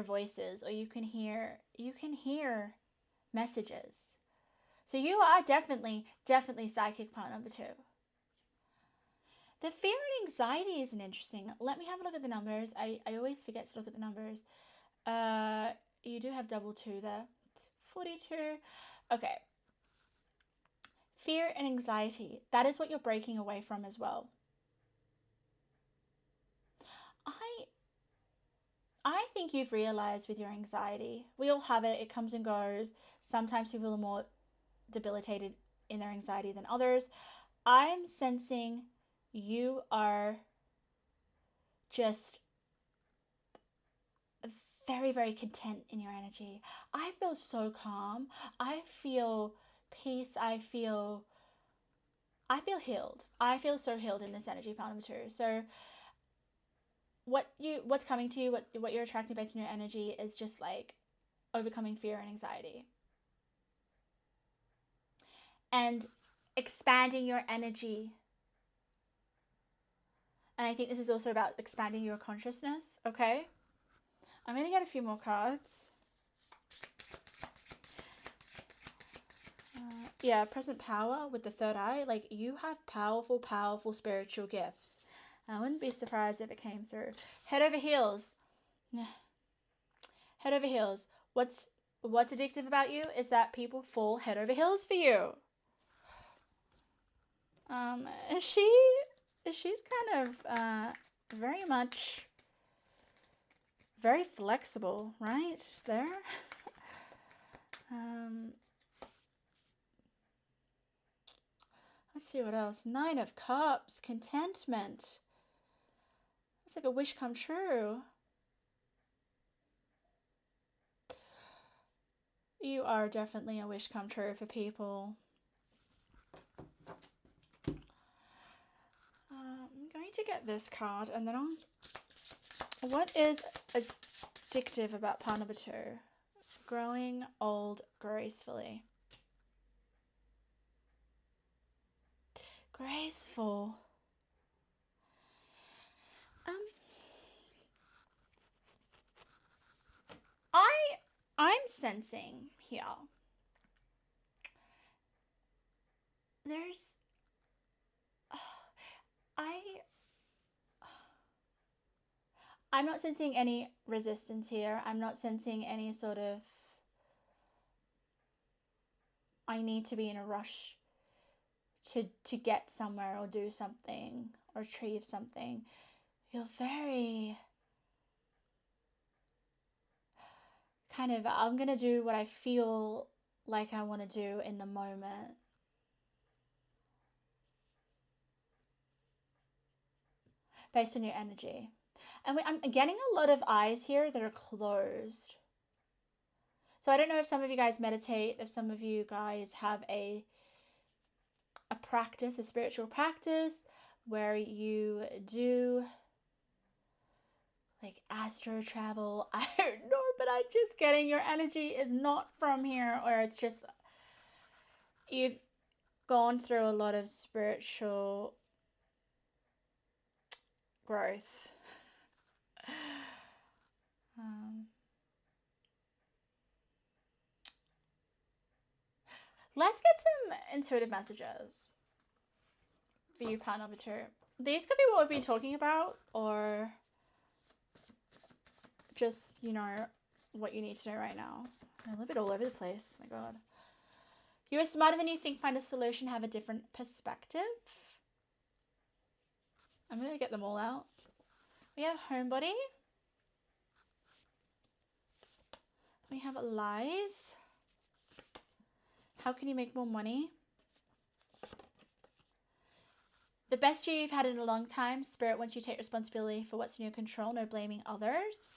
voices, or you can hear messages. So you are definitely psychic, part number 2. The fear and anxiety is an interesting. Let me have a look at the numbers. I always forget to look at the numbers. You do have double 2 there. 42. Okay. Fear and anxiety. That is what you're breaking away from as well. I think you've realized with your anxiety, we all have it. It comes and goes. Sometimes people are more debilitated in their anxiety than others. I'm sensing you are just very content in your energy. I feel so calm. I feel peace. I feel healed. I feel so healed in this energy, part number 2. So what's coming to you, what you're attracting based on your energy, is just like overcoming fear and anxiety and expanding your energy. And I think this is also about expanding your consciousness. Okay, I'm gonna get a few more cards. Yeah, present power with the third eye. Like, you have powerful spiritual gifts. I wouldn't be surprised if it came through. Head over heels. Head over heels. What's addictive about you is that people fall head over heels for you. She's kind of very much very flexible, right there. Let's see what else. 9 of Cups, contentment. It's like a wish come true. You are definitely a wish come true for people. I'm going to get this card, and then what is addictive about part number 2? Growing old gracefully. Graceful. I'm sensing here. There's I'm not sensing any resistance here. I'm not sensing any sort of I need to be in a rush to get somewhere or do something or achieve something. You're very kind of, I'm going to do what I feel like I want to do in the moment. Based on your energy. And I'm getting a lot of eyes here that are closed. So I don't know if some of you guys meditate, if some of you guys have a practice, a spiritual practice, where you do like astro travel. I don't know, but I'm just getting your energy is not from here, or it's just you've gone through a lot of spiritual growth. Let's get some intuitive messages. for you, pile number 2. These could be what we've been talking about, or just, you know, what you need to know right now. I live it all over the place. My God. You are smarter than you think. Find a solution. Have a different perspective. I'm going to get them all out. We have homebody. We have lies. How can you make more money? The best year you've had in a long time. Spirit wants you to take responsibility for what's in your control. No blaming others.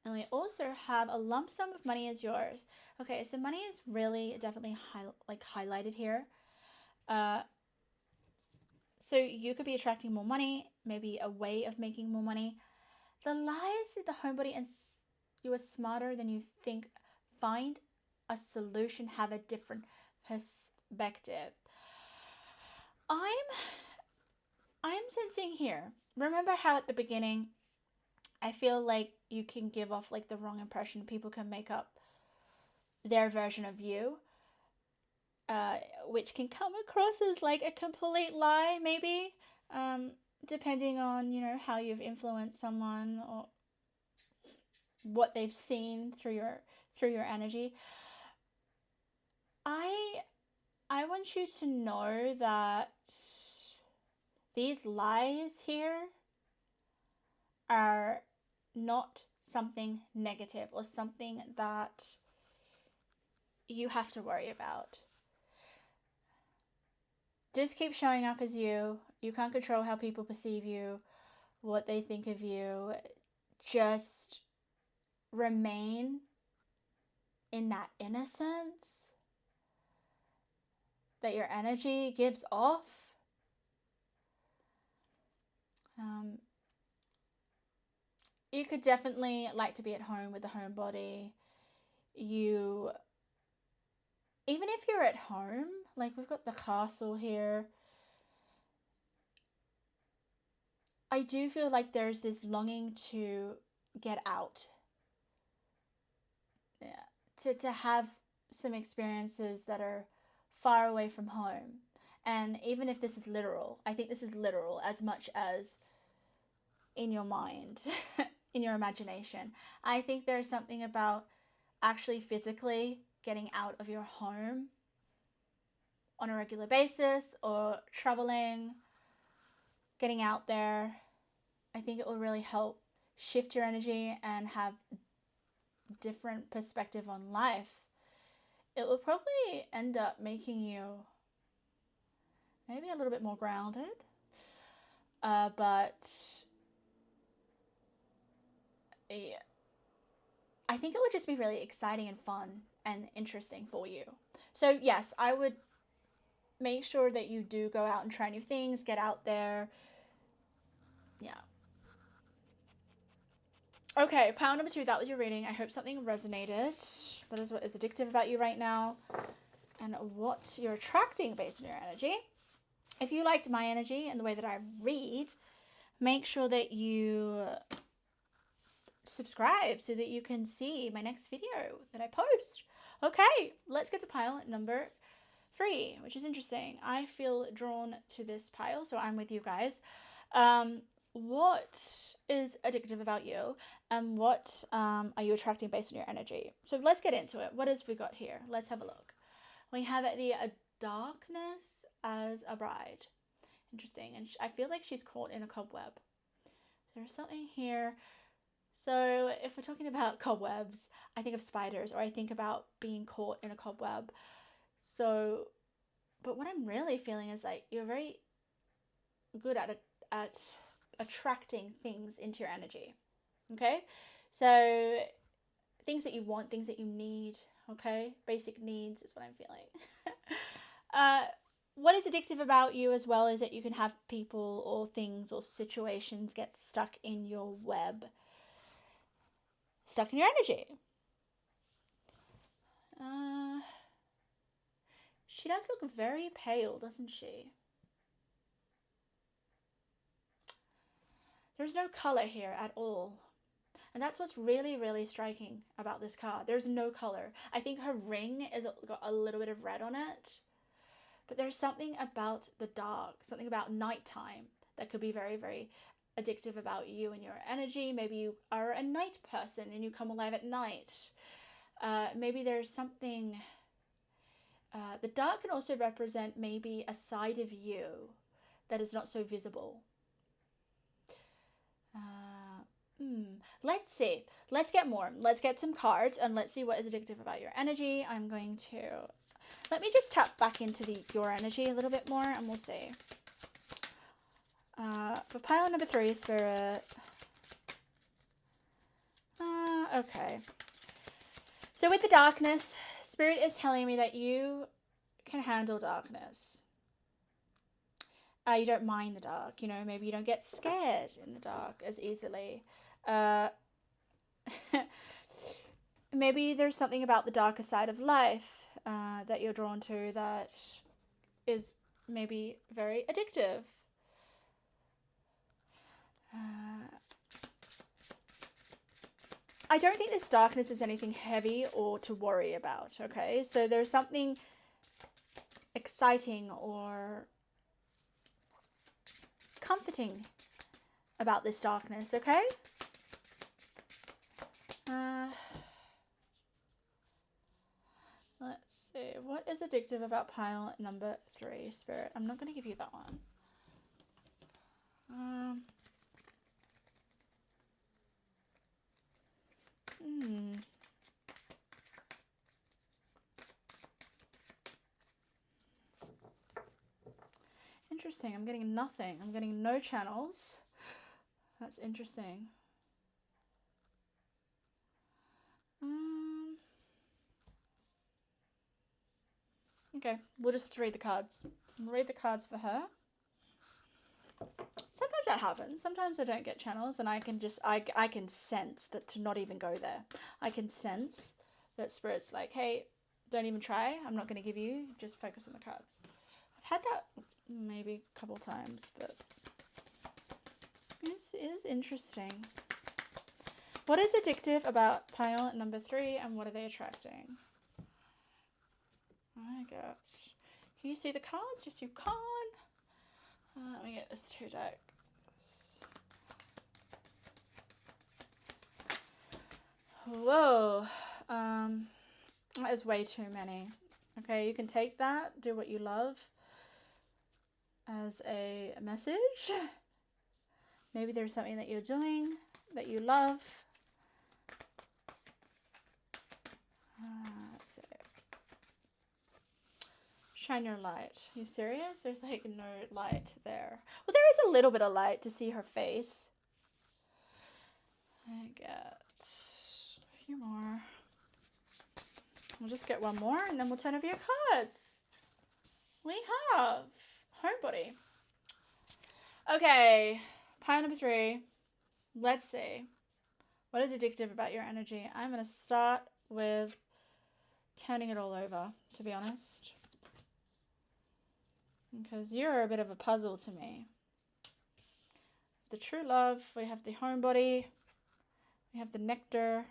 And we also have a lump sum of money is yours. Okay, so money is really definitely highlighted here. So you could be attracting more money, maybe a way of making more money. The lies, the homebody, and you are smarter than you think. Find a solution, have a different perspective. I'm sensing here. Remember how at the beginning, I feel like you can give off like the wrong impression. People can make up their version of you, which can come across as like a complete lie, maybe, depending on, you know, how you've influenced someone or what they've seen through your energy. I want you to know that these lies here are not something negative or something that you have to worry about. Just keep showing up as you. You can't control how people perceive you, what they think of you. Just remain in that innocence that your energy gives off. You could definitely like to be at home with the homebody. Even if you're at home, like we've got the castle here, I do feel like there's this longing to get out. Yeah, to have some experiences that are far away from home. And even if this is literal, I think this is literal as much as in your mind, in your imagination. I think there's something about actually physically getting out of your home on a regular basis or traveling, getting out there. I think it will really help shift your energy and have different perspective on life. It will probably end up making you maybe a little bit more grounded, but yeah, I think it would just be really exciting and fun and interesting for you. So yes, I would make sure that you do go out and try new things, get out there. Yeah. Okay, pile number 2, that was your reading. I hope something resonated. That is what is addictive about you right now and what you're attracting based on your energy. If you liked my energy and the way that I read, make sure that you subscribe so that you can see my next video that I post. Okay, let's get to pile number 3, which is interesting. I feel drawn to this pile, so I'm with you guys. What is addictive about you, and what are you attracting based on your energy? So let's get into it. What has we got here? Let's have a look. We have the darkness as a bride. Interesting. And I feel like she's caught in a cobweb. There's something here. So if we're talking about cobwebs, I think of spiders, or I think about being caught in a cobweb. So, but what I'm really feeling is like you're very good at attracting things into your energy. Okay? So things that you want, things that you need, okay? Basic needs is what I'm feeling. What is addictive about you as well is that you can have people or things or situations get stuck in your web. Stuck in your energy. She does look very pale, doesn't she? There's no color here at all. And that's what's really, really striking about this card. There's no color. I think her ring is got a little bit of red on it. But there's something about the dark, something about nighttime that could be very, very addictive about you and your energy. Maybe you are a night person and you come alive at night. Maybe there's something. The dark can also represent maybe a side of you that is not so visible. Let's see. Let's get more. Let's get some cards and let's see what is addictive about your energy. I'm going to... Let me just tap back into your energy a little bit more and we'll see. For pile number 3, Spirit. Okay. So with the darkness, Spirit is telling me that you can handle darkness. You don't mind the dark, you know, maybe you don't get scared in the dark as easily. Maybe there's something about the darker side of life that you're drawn to that is maybe very addictive. I don't think this darkness is anything heavy or to worry about, okay? So there's something exciting or comforting about this darkness, okay? Let's see. What is addictive about pile number 3, Spirit? I'm not going to give you that one. Interesting. I'm getting nothing. I'm getting no channels. That's interesting. Okay, we'll just read the cards. We'll read the cards for her. Sometimes that happens. Sometimes I don't get channels and I can just, I can sense that to not even go there. I can sense that Spirit's like, hey, don't even try. I'm not going to give you. Just focus on the cards. I've had that maybe a couple times, but this is interesting. What is addictive about pile number 3 and what are they attracting? Oh my gosh. Can you see the cards? Yes, you can. Let me get this 2 decks. Whoa. That is way too many. Okay, you can take that, do what you love as a message. Maybe there's something that you're doing that you love. Let's see. Shine your light. Are you serious? There's like no light there. Well, there is a little bit of light to see her face. I get a few more. We'll just get one more and then we'll turn over your cards. We have Homebody. Okay, pile number 3. Let's see. What is addictive about your energy? I'm going to start with turning it all over, to be honest. Because you're a bit of a puzzle to me. The true love, we have the homebody, we have the nectar.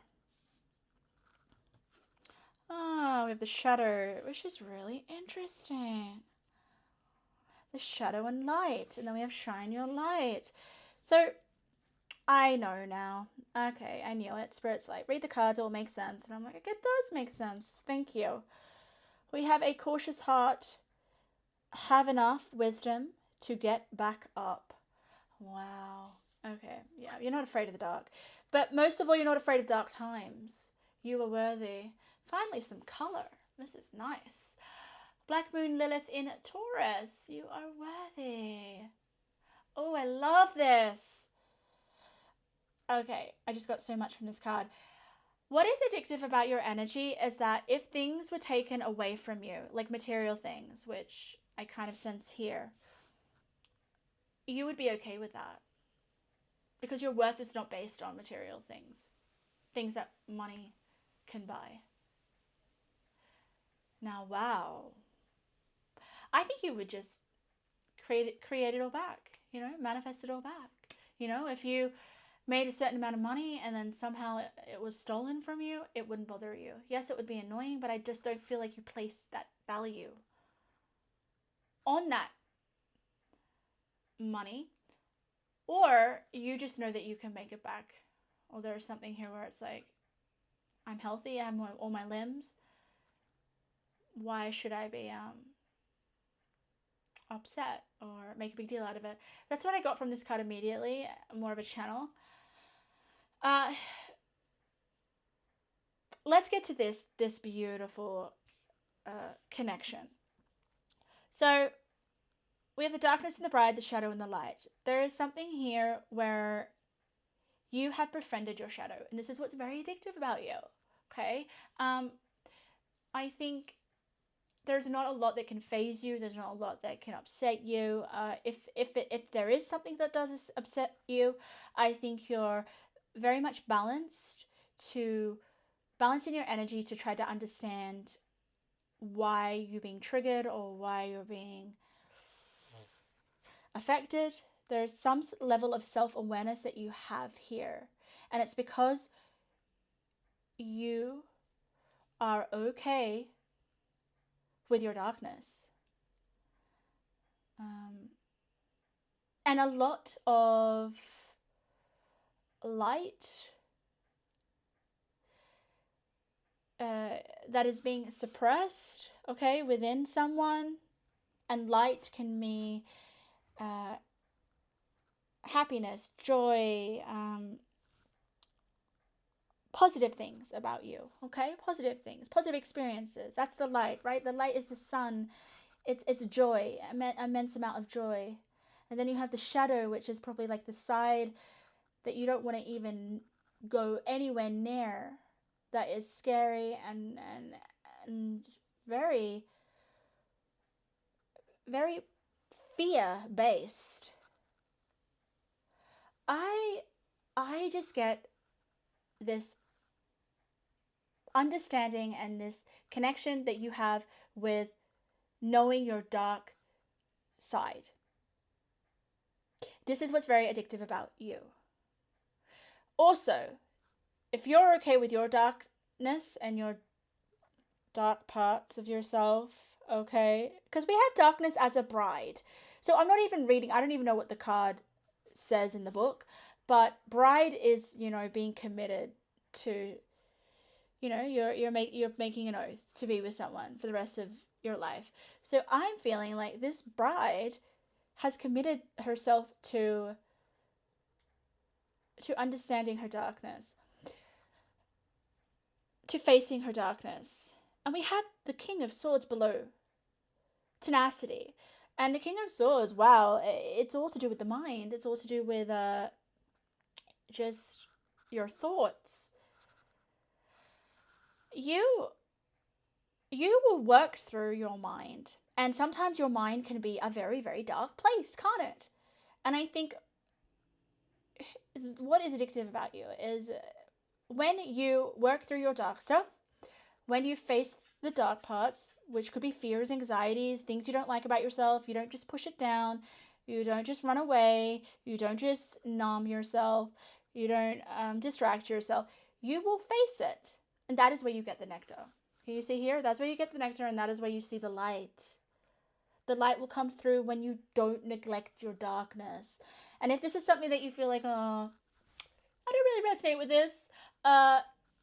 We have the shadow, which is really interesting. The shadow and light, and then we have shine your light. So I know now. Okay, I knew it. Spirit's like, read the cards, it will make sense. And I'm like, it does make sense. Thank you. We have a cautious heart, have enough wisdom to get back up. Wow. Okay, yeah, you're not afraid of the dark. But most of all, you're not afraid of dark times. You are worthy. Finally, some color. This is nice. Black Moon Lilith in Taurus. You are worthy. Oh, I love this. Okay, I just got so much from this card. What is addictive about your energy is that if things were taken away from you, like material things, which I kind of sense here, you would be okay with that. Because your worth is not based on material things. Things that money can buy. Now, wow. I think you would just create it all back, you know, manifest it all back. You know, if you made a certain amount of money and then somehow it was stolen from you, it wouldn't bother you. Yes, it would be annoying, but I just don't feel like you place that value on that money, or you just know that you can make it back. Or there's something here where it's like, I'm healthy, I have all my limbs. Why should I be upset or make a big deal out of it? That's what I got from this card immediately, more of a channel. Let's get to this beautiful connection. So we have the darkness and the bride, the shadow and the light. There is something here where you have befriended your shadow, and this is what's very addictive about you. Okay, I think there's not a lot that can phase you. There's not a lot that can upset you. If there is something that does upset you, I think you're very much balancing your energy to try to understand why you're being triggered or why you're being affected. There's some level of self-awareness that you have here, and it's because you are okay with your darkness. And a lot of light that is being suppressed, okay, within someone. And light can be happiness, joy, positive things about you, okay? Positive things, positive experiences. That's the light, right? The light is the sun. It's joy, immense amount of joy. And then you have the shadow, which is probably like the side that you don't want to even go anywhere near. That is scary and very, very fear-based. I just get this understanding and this connection that you have with knowing your dark side. This is what's very addictive about you. Also, if you're okay with your darkness and your dark parts of yourself, okay? Because we have darkness as a bride. So I'm not even reading, I don't even know what the card says in the book, but bride is, being committed to, you're making an oath to be with someone for the rest of your life. So I'm feeling like this bride has committed herself to understanding her darkness, to facing her darkness. And we have the King of Swords below, tenacity. And the King of Swords, wow, it's all to do with the mind. It's all to do with just your thoughts. You will work through your mind. And sometimes your mind can be a very, very dark place, can't it? And I think what is addictive about you is when you work through your dark stuff, when you face the dark parts, which could be fears, anxieties, things you don't like about yourself, you don't just push it down, you don't just run away, you don't just numb yourself, you don't distract yourself, you will face it. And that is where you get the nectar. Can you see here? That's where you get the nectar, and that is where you see the light. The light will come through when you don't neglect your darkness. And if this is something that you feel like, oh, I don't really resonate with this,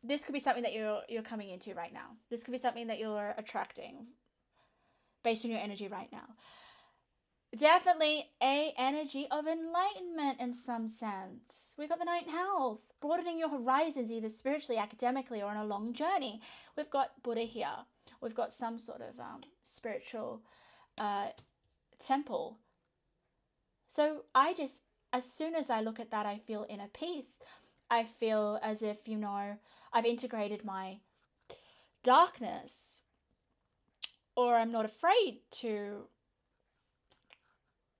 this could be something that you're coming into right now. This could be something that you're attracting based on your energy right now. Definitely a energy of enlightenment in some sense. We got the Ninth House, broadening your horizons either spiritually, academically, or on a long journey. We've got Buddha here. We've got some sort of spiritual temple. So as soon as I look at that, I feel inner peace. I feel as if, I've integrated my darkness, or I'm not afraid to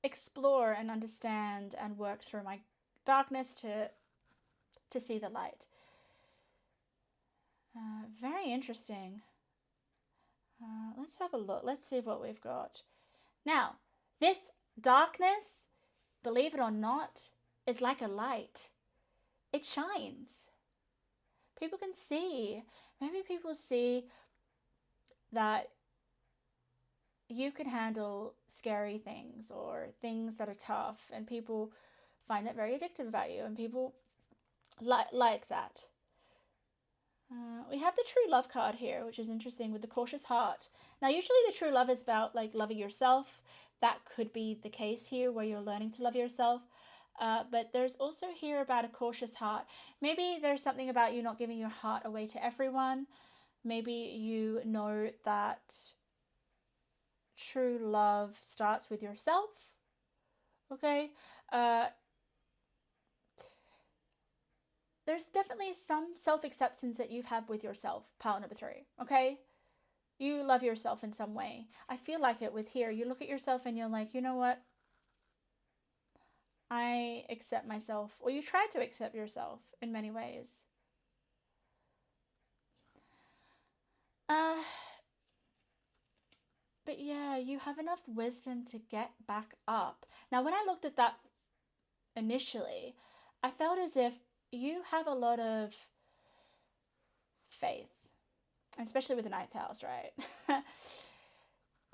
explore and understand and work through my darkness to see the light. Very interesting. Let's have a look. Let's see what we've got. Now, this darkness, believe it or not, is like a light. It shines. People can see. Maybe people see that you can handle scary things or things that are tough, and people find that very addictive about you, and people like that. We have the true love card here, which is interesting, with the cautious heart. Now, usually the true love is about like loving yourself. That could be the case here, where you're learning to love yourself. But there's also here about a cautious heart. Maybe there's something about you not giving your heart away to everyone. Maybe you know that true love starts with yourself. Okay? There's definitely some self-acceptance that you've had with yourself, pile number 3, okay? You love yourself in some way. I feel like it with here. You look at yourself and you're like, you know what? I accept myself. Or you try to accept yourself in many ways. But yeah, you have enough wisdom to get back up. Now, when I looked at that initially, I felt as if you have a lot of faith, especially with the 9th house, right?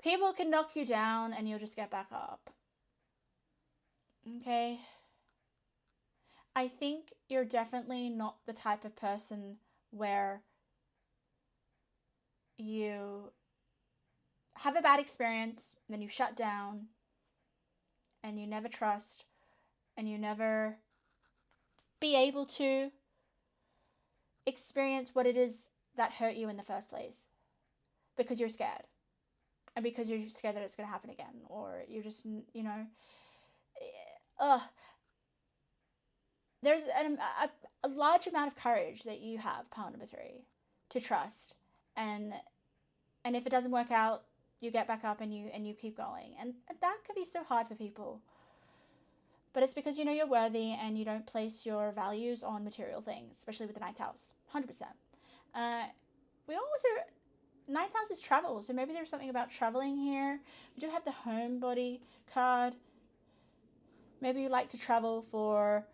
People can knock you down and you'll just get back up. Okay? I think you're definitely not the type of person where you have a bad experience, then you shut down, and you never trust, and you never be able to experience what it is that hurt you in the first place, because you're scared, and because you're scared that it's going to happen again, or you're just, you know, there's a large amount of courage that you have, pile number 3, to trust, and if it doesn't work out, you get back up and you keep going, and that can be so hard for people. But it's because you know you're worthy and you don't place your values on material things, especially with the 9th house. 100%. We also, 9th house is travel, so maybe there's something about traveling here. We do have the homebody card. Maybe you like to travel for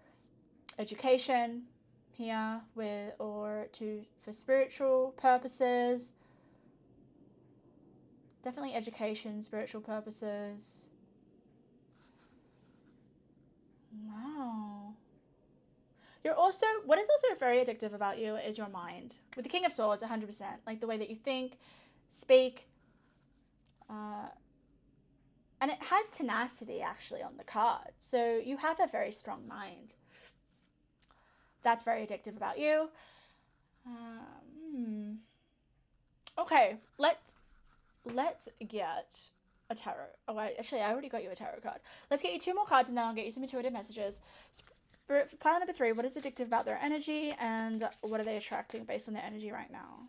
education here, for spiritual purposes. Definitely education, spiritual purposes. Wow. What is also very addictive about you is your mind. With the King of Swords, 100%. Like the way that you think, speak, and it has tenacity actually on the card. So you have a very strong mind. That's very addictive about you. Okay, let's get a tarot. Oh, actually, I already got you a tarot card. Let's get you 2 more cards, and then I'll get you some intuitive messages. Spirit for pile number 3, what is addictive about their energy, and what are they attracting based on their energy right now?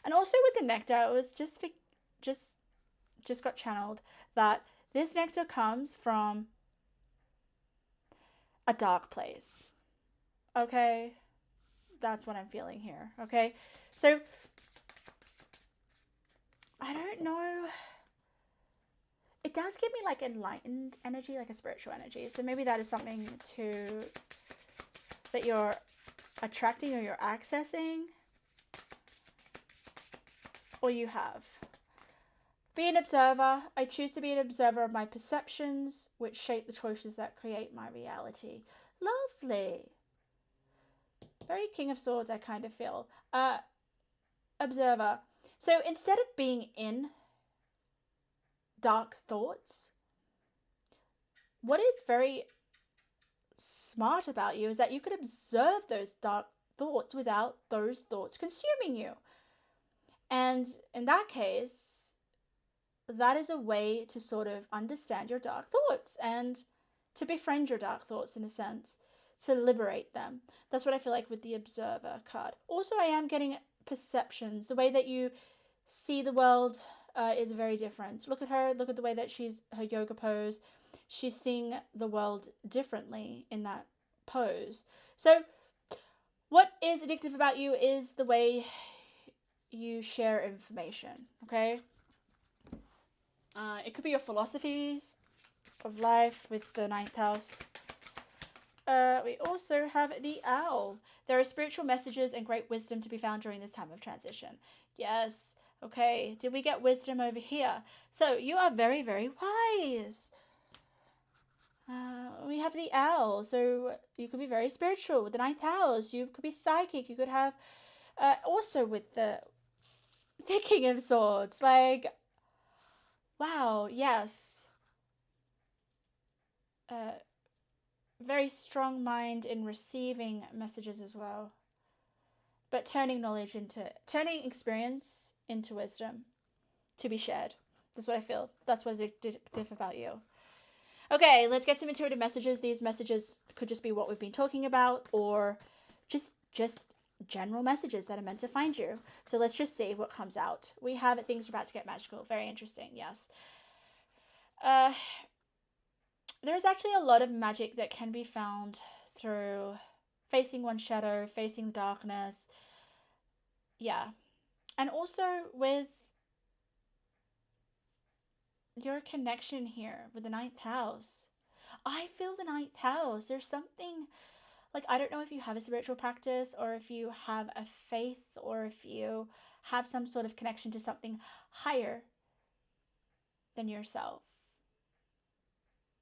And also with the nectar, it was just got channeled that this nectar comes from a dark place. Okay? That's what I'm feeling here. Okay? So, I don't know. It does give me like enlightened energy, like a spiritual energy. So maybe that is something that you're attracting or you're accessing. Or you have. Be an observer. I choose to be an observer of my perceptions, which shape the choices that create my reality. Lovely. Very King of Swords, I kind of feel. Observer. So instead of being in dark thoughts, what is very smart about you is that you can observe those dark thoughts without those thoughts consuming you. And in that case, that is a way to sort of understand your dark thoughts and to befriend your dark thoughts in a sense, to liberate them. That's what I feel like with the Observer card. Also, I am getting perceptions. The way that you see the world is very different. Look at her. Look at the way that her yoga pose. She's seeing the world differently in that pose. So what is addictive about you is the way you share information, okay? It could be your philosophies of life with the 9th house. We also have the Owl. There are spiritual messages and great wisdom to be found during this time of transition. Yes, Okay, did we get wisdom over here? So you are very, very wise. We have the owl, so you could be very spiritual with the ninth house. You could be psychic. You could have also with the King of Swords. Like, wow, yes. Very strong mind in receiving messages as well. But turning experience into wisdom to be shared. That's what I feel. That's what's addictive about you. Okay, let's get some intuitive messages. These messages could just be what we've been talking about, or just general messages that are meant to find you. So let's just see what comes out. We have things are about to get magical. Very interesting, yes. There's actually a lot of magic that can be found through facing one's shadow, facing darkness. Yeah. And also with your connection here with the ninth house. I feel the ninth house. There's something like, I don't know if you have a spiritual practice or if you have a faith or if you have some sort of connection to something higher than yourself.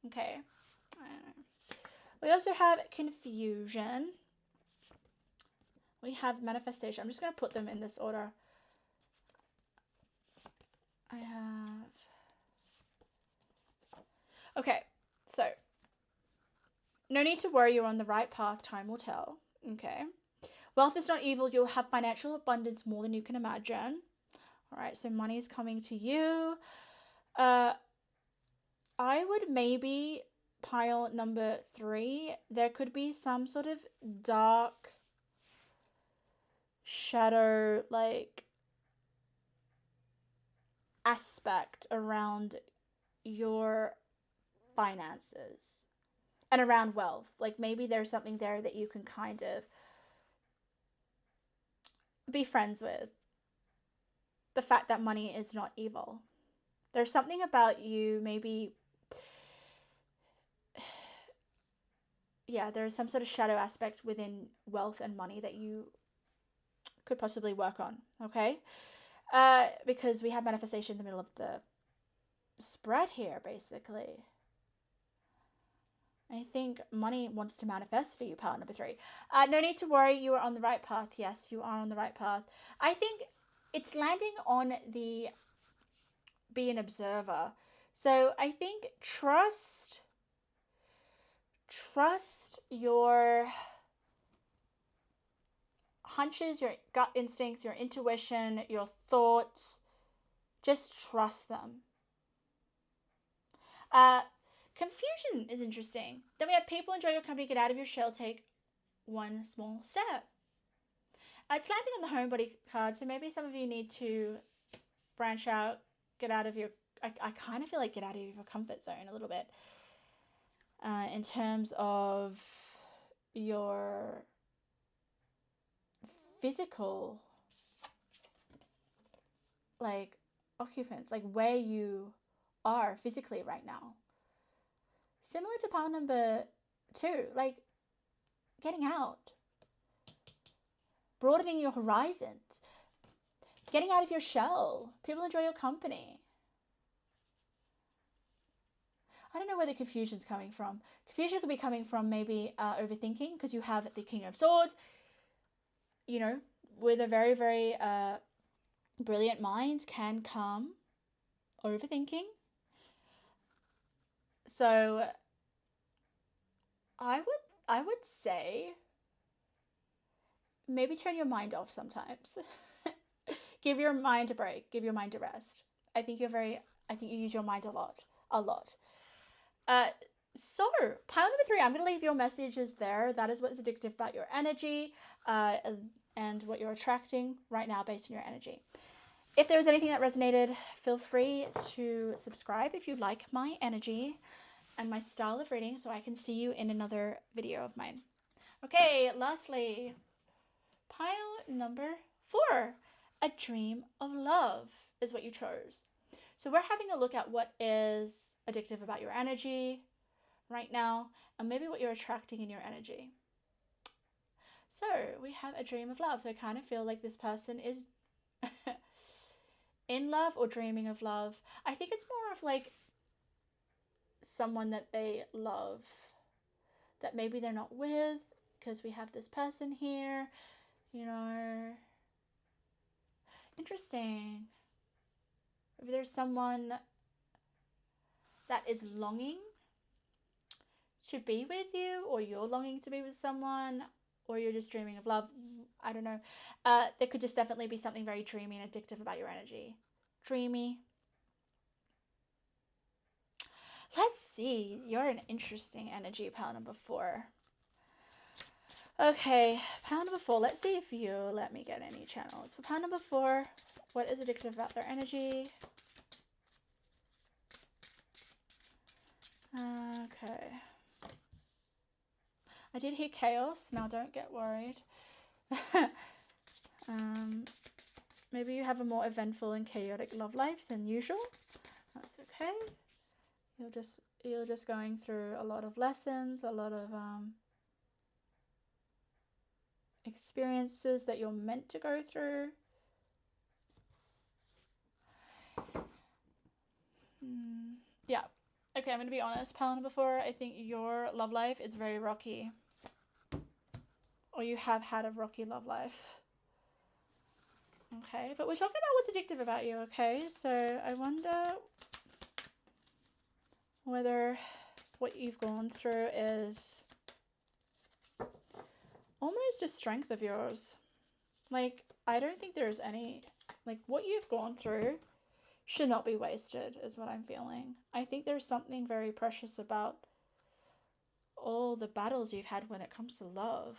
Okay. I don't know. We also have confusion. We have manifestation. I'm just going to put them in this order. I have... Okay, so no need to worry, you're on the right path, time will tell. Okay. Wealth is not evil, you'll have financial abundance more than you can imagine. All right, so money is coming to you. I would maybe pile number 3. There could be some sort of dark shadow, like, aspect around your finances and around wealth. Like, maybe there's something there that you can kind of be friends with. The fact that money is not evil. There's something about you, maybe, yeah, there's some sort of shadow aspect within wealth and money that you could possibly work on, okay? Because we have manifestation in the middle of the spread here, basically. I think money wants to manifest for you, pile number 3. No need to worry, you are on the right path. Yes, you are on the right path. I think it's landing on the be an observer. So I think trust your hunches, your gut instincts, your intuition, your thoughts. Just trust them. Confusion is interesting. Then we have people enjoy your company, get out of your shell, take one small step. It's landing on the homebody card, so maybe some of you need to branch out, get out of your... I kind of feel like get out of your comfort zone a little bit. In terms of your physical, like, occupants, like where you are physically right now. Similar to pile number 2, like getting out, broadening your horizons, getting out of your shell. People enjoy your company. I don't know where the confusion's coming from. Confusion could be coming from maybe overthinking, because you have the King of Swords, you know, with a very, very brilliant mind can come overthinking. So I would say maybe turn your mind off sometimes. Give your mind a break. Give your mind a rest. I think you use your mind a lot. So pile number 3, I'm going to leave your messages there. That is what's addictive about your energy and what you're attracting right now based on your energy. If there was anything that resonated, feel free to subscribe if you like my energy and my style of reading, so I can see you in another video of mine. Okay, lastly, pile number 4, a dream of love is what you chose. So we're having a look at what is addictive about your energy right now, and maybe what you're attracting in your energy. So we have a dream of love. So I kind of feel like this person is in love or dreaming of love. I think it's more of like someone that they love that maybe they're not with, because we have this person here, you know. Interesting. If there's someone that is longing to be with you, or you're longing to be with someone, or you're just dreaming of love, I don't know. There could just definitely be something very dreamy and addictive about your energy. Dreamy. Let's see. You're an interesting energy, pile number 4. Okay, pile number 4. Let's see if you let me get any channels. For pile number 4, what is addictive about their energy? Okay. I did hear chaos. Now don't get worried. Maybe you have a more eventful and chaotic love life than usual. That's okay. You're just going through a lot of lessons, a lot of experiences that you're meant to go through. Yeah. Okay, I'm going to be honest, pile number 4. I think your love life is very rocky. Or you have had a rocky love life. Okay, but we're talking about what's addictive about you, okay? So I wonder whether what you've gone through is almost a strength of yours. Like, I don't think there's any, like, what you've gone through should not be wasted, is what I'm feeling. I think there's something very precious about all the battles you've had when it comes to love.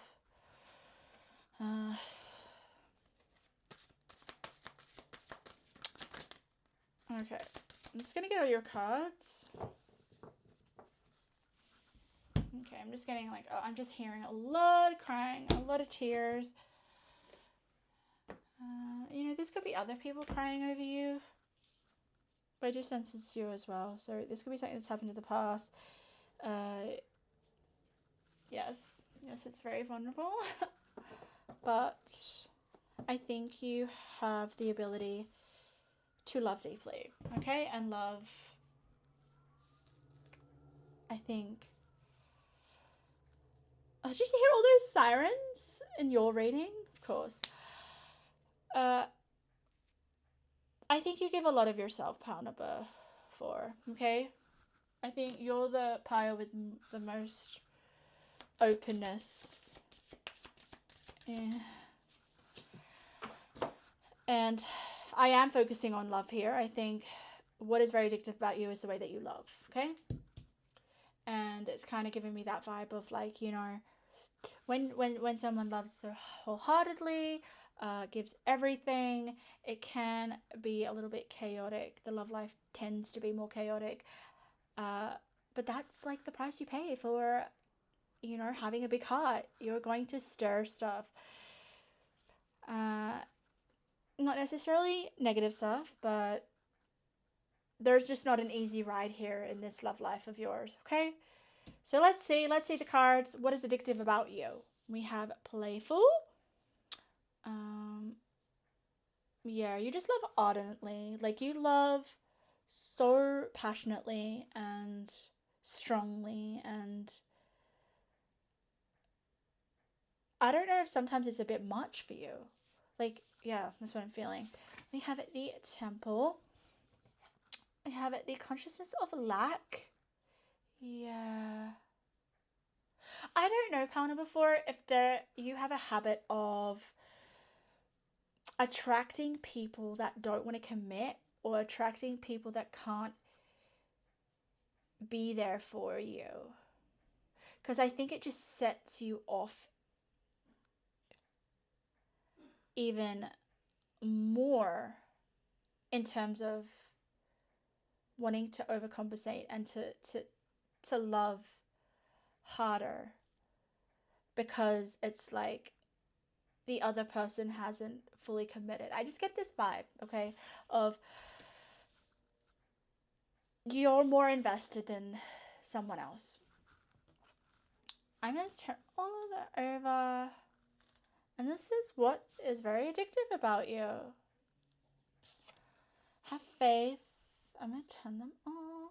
Okay, I'm just gonna get all your cards. Okay, I'm just getting like, I'm just hearing a lot of crying, a lot of tears. You know, this could be other people crying over you, but I do sense it's you as well. So this could be something that's happened in the past. Yes, it's very vulnerable. But I think you have the ability to love deeply, okay? And love, I think... Did you hear all those sirens in your reading? Of course. I think you give a lot of yourself, pile number 4, okay? I think you're the pile with the most openness. Yeah. And I am focusing on love here. I think what is very addictive about you is the way that you love, okay? And it's kind of giving me that vibe of like, you know, when someone loves so wholeheartedly, gives everything, it can be a little bit chaotic. The love life tends to be more chaotic. But that's like the price you pay for, you know, having a big heart. You're going to stir stuff. Not necessarily negative stuff, but there's just not an easy ride here in this love life of yours, okay? So let's see the cards. What is addictive about you? We have playful. Yeah, you just love ardently. Like, you love so passionately and strongly, and I don't know if sometimes it's a bit much for you. Like, yeah, that's what I'm feeling. We have the temple. We have the consciousness of lack. Yeah. I don't know, pile number 4, if you have a habit of attracting people that don't want to commit, or attracting people that can't be there for you. Because I think it just sets you off even more in terms of wanting to overcompensate and to love harder, because it's like the other person hasn't fully committed. I just get this vibe, okay, of you're more invested than someone else. I'm going to turn all of that over. And this is what is very addictive about you. Have faith. I'm going to turn them on.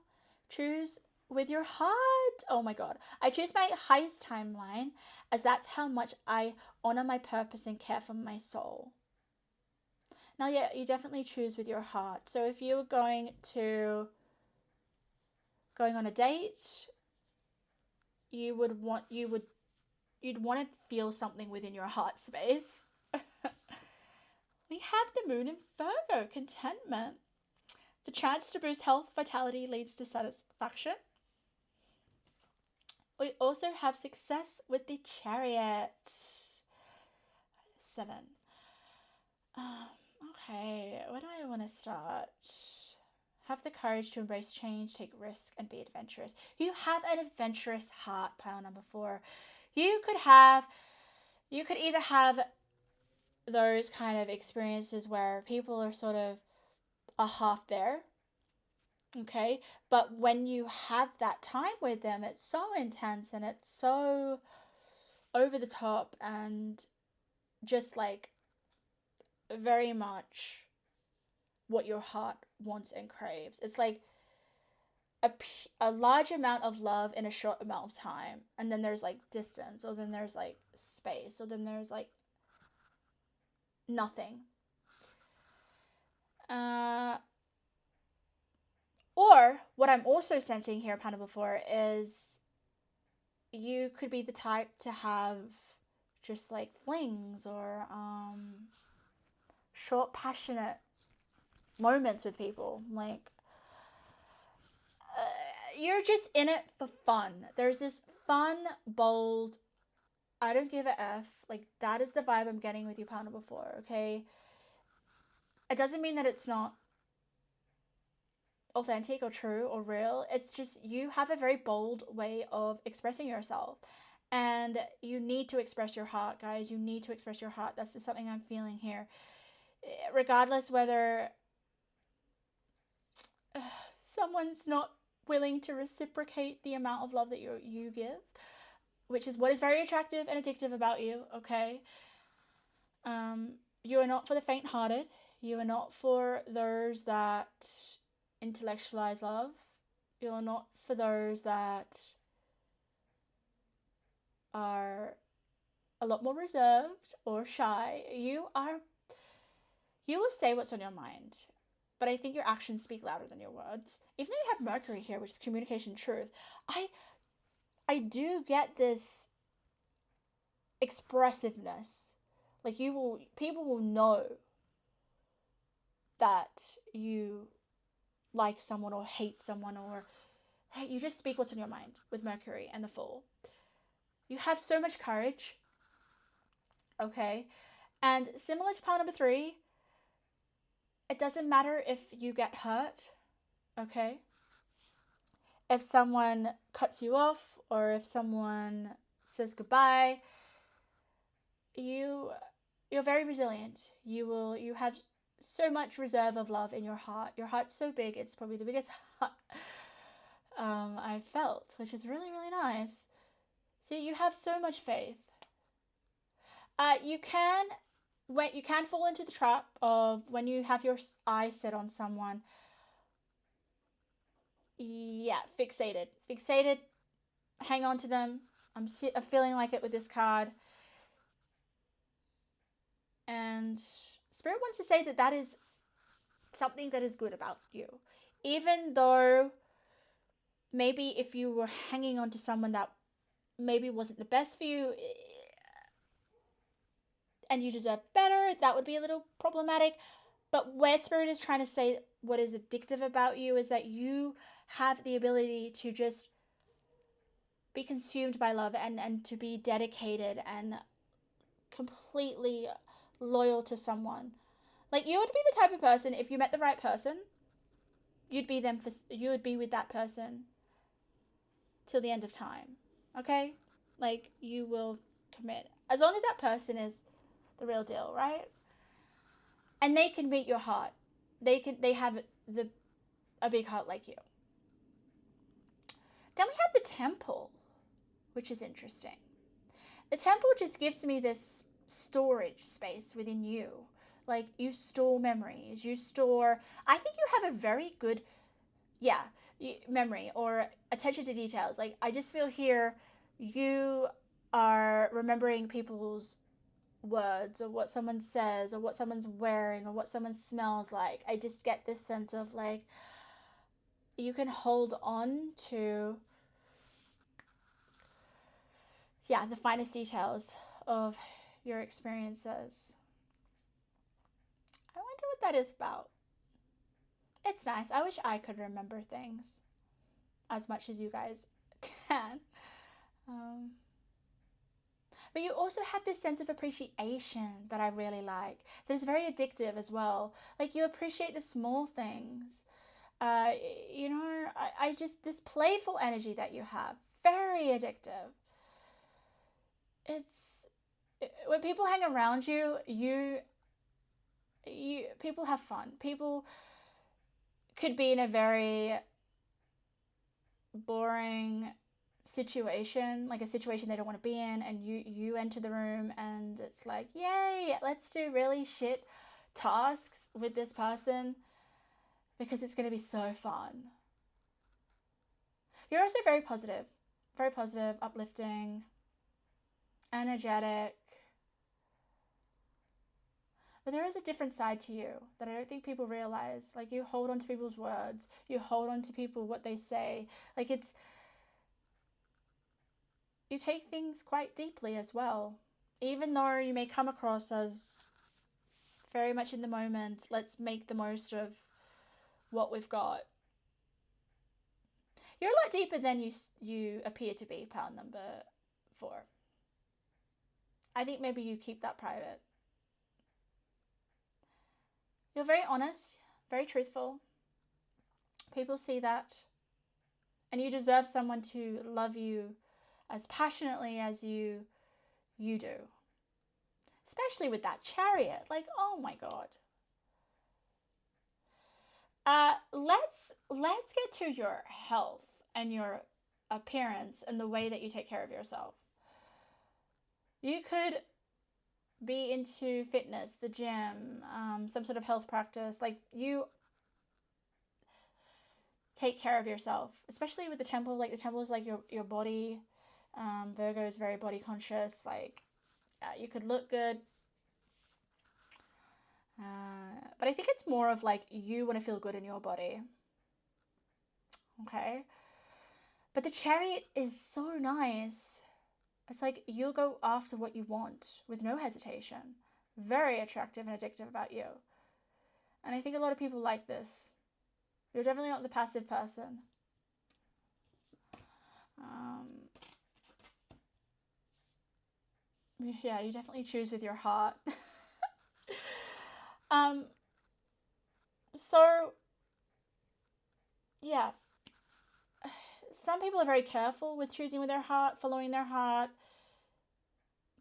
Choose with your heart. Oh my God. I choose my highest timeline, as that's how much I honor my purpose and care for my soul. Now, yeah, you definitely choose with your heart. So if you're going on a date, you'd want to feel something within your heart space. We have the moon in Virgo, contentment. The chance to boost health, vitality leads to satisfaction. We also have success with the Chariot. 7. Okay, where do I want to start? Have the courage to embrace change, take risks, and be adventurous. You have an adventurous heart, pile number 4. You could either have those kind of experiences where people are sort of a half there, okay? But when you have that time with them, it's so intense and it's so over the top and just like very much what your heart wants and craves. It's like a large amount of love in a short amount of time, and then there's like distance, or then there's like space, or then there's like nothing. Or what I'm also sensing here, Panda, before is you could be the type to have just like flings or short passionate moments with people. Like you're just in it for fun. There's this fun, bold, I don't give a F. Like that is the vibe I'm getting with you, Panda, before, okay? It doesn't mean that it's not authentic or true or real. It's just you have a very bold way of expressing yourself, and you need to express your heart, guys. You need to express your heart. That's just something I'm feeling here, regardless whether someone's not willing to reciprocate the amount of love that you give, which is what is very attractive and addictive about you, okay? You are not for the faint-hearted. You are not for those that intellectualize love. You're not for those that are a lot more reserved or shy. You will say what's on your mind, but I think your actions speak louder than your words. Even though you have Mercury here, which is communication truth, I do get this expressiveness. Like people will know that you like someone or hate someone, or hey, you just speak what's on your mind with Mercury and the Fool. You have so much courage, okay? And similar to pile number 3, it doesn't matter if you get hurt, okay? If someone cuts you off or if someone says goodbye, you're very resilient. You have so much reserve of love in your heart. Your heart's so big, it's probably the biggest heart I've felt, which is really, really nice. See, you have so much faith. You can fall into the trap of when you have your eyes set on someone. Yeah, fixated. Hang on to them. I'm feeling like it with this card. And Spirit wants to say that is something that is good about you. Even though maybe if you were hanging on to someone that maybe wasn't the best for you and you deserve better, that would be a little problematic. But where Spirit is trying to say what is addictive about you is that you have the ability to just be consumed by love and to be dedicated and completely loyal to someone. Like, you would be the type of person, if you met the right person, you would be with that person till the end of time. Okay? Like, you will commit. As long as that person is the real deal, right? And they can meet your heart. They have a big heart like you. Then we have the Temple, which is interesting. The Temple just gives me this storage space within you. Like, you store memories. I think you have a very good, yeah, memory or attention to details. Like, I just feel here you are remembering people's words or what someone says or what someone's wearing or what someone smells like. I just get this sense of like you can hold on to, yeah, the finest details of your experiences. I wonder what that is about. It's nice. I wish I could remember things as much as you guys can. Um, but you also have this sense of appreciation that I really like. That is very addictive as well. Like, you appreciate the small things. Uh, I just, this playful energy that you have, very addictive. It's, when people hang around you, people have fun. People could be in a very boring situation, like a situation they don't want to be in, and you enter the room and it's like, yay, let's do really shit tasks with this person because it's going to be so fun. You're also very positive, uplifting, energetic. But there is a different side to you that I don't think people realize. Like, you hold on to people's words, you hold on to people, what they say. Like, you take things quite deeply as well. Even though you may come across as very much in the moment, let's make the most of what we've got. You're a lot deeper than you appear to be, pound number 4. I think maybe you keep that private. You're very honest, very truthful. People see that. And you deserve someone to love you as passionately as you do. Especially with that Chariot. Like, oh my god. Let's get to your health and your appearance and the way that you take care of yourself. You could be into fitness, the gym, some sort of health practice. Like, you take care of yourself, especially with the temple. Like, the temple is like your body. Virgo is very body conscious. Like, you could look good. But I think it's more of like you want to feel good in your body. Okay? But the Chariot is so nice. It's like you'll go after what you want with no hesitation. Very attractive and addictive about you. And I think a lot of people like this. You're definitely not the passive person. Yeah, you definitely choose with your heart. So, yeah. Some people are very careful with choosing with their heart, following their heart,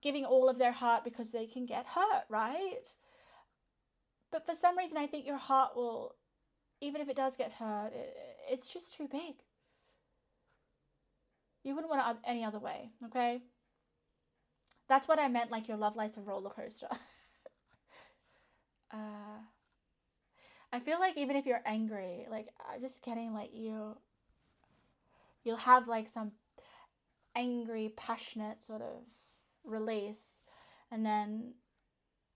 giving all of their heart because they can get hurt, right? But for some reason, I think your heart will, even if it does get hurt, it's just too big. You wouldn't want it any other way, okay? That's what I meant, like your love life's a roller coaster. I feel like even if you're angry, like, just getting like you'll have like some angry, passionate sort of release, and then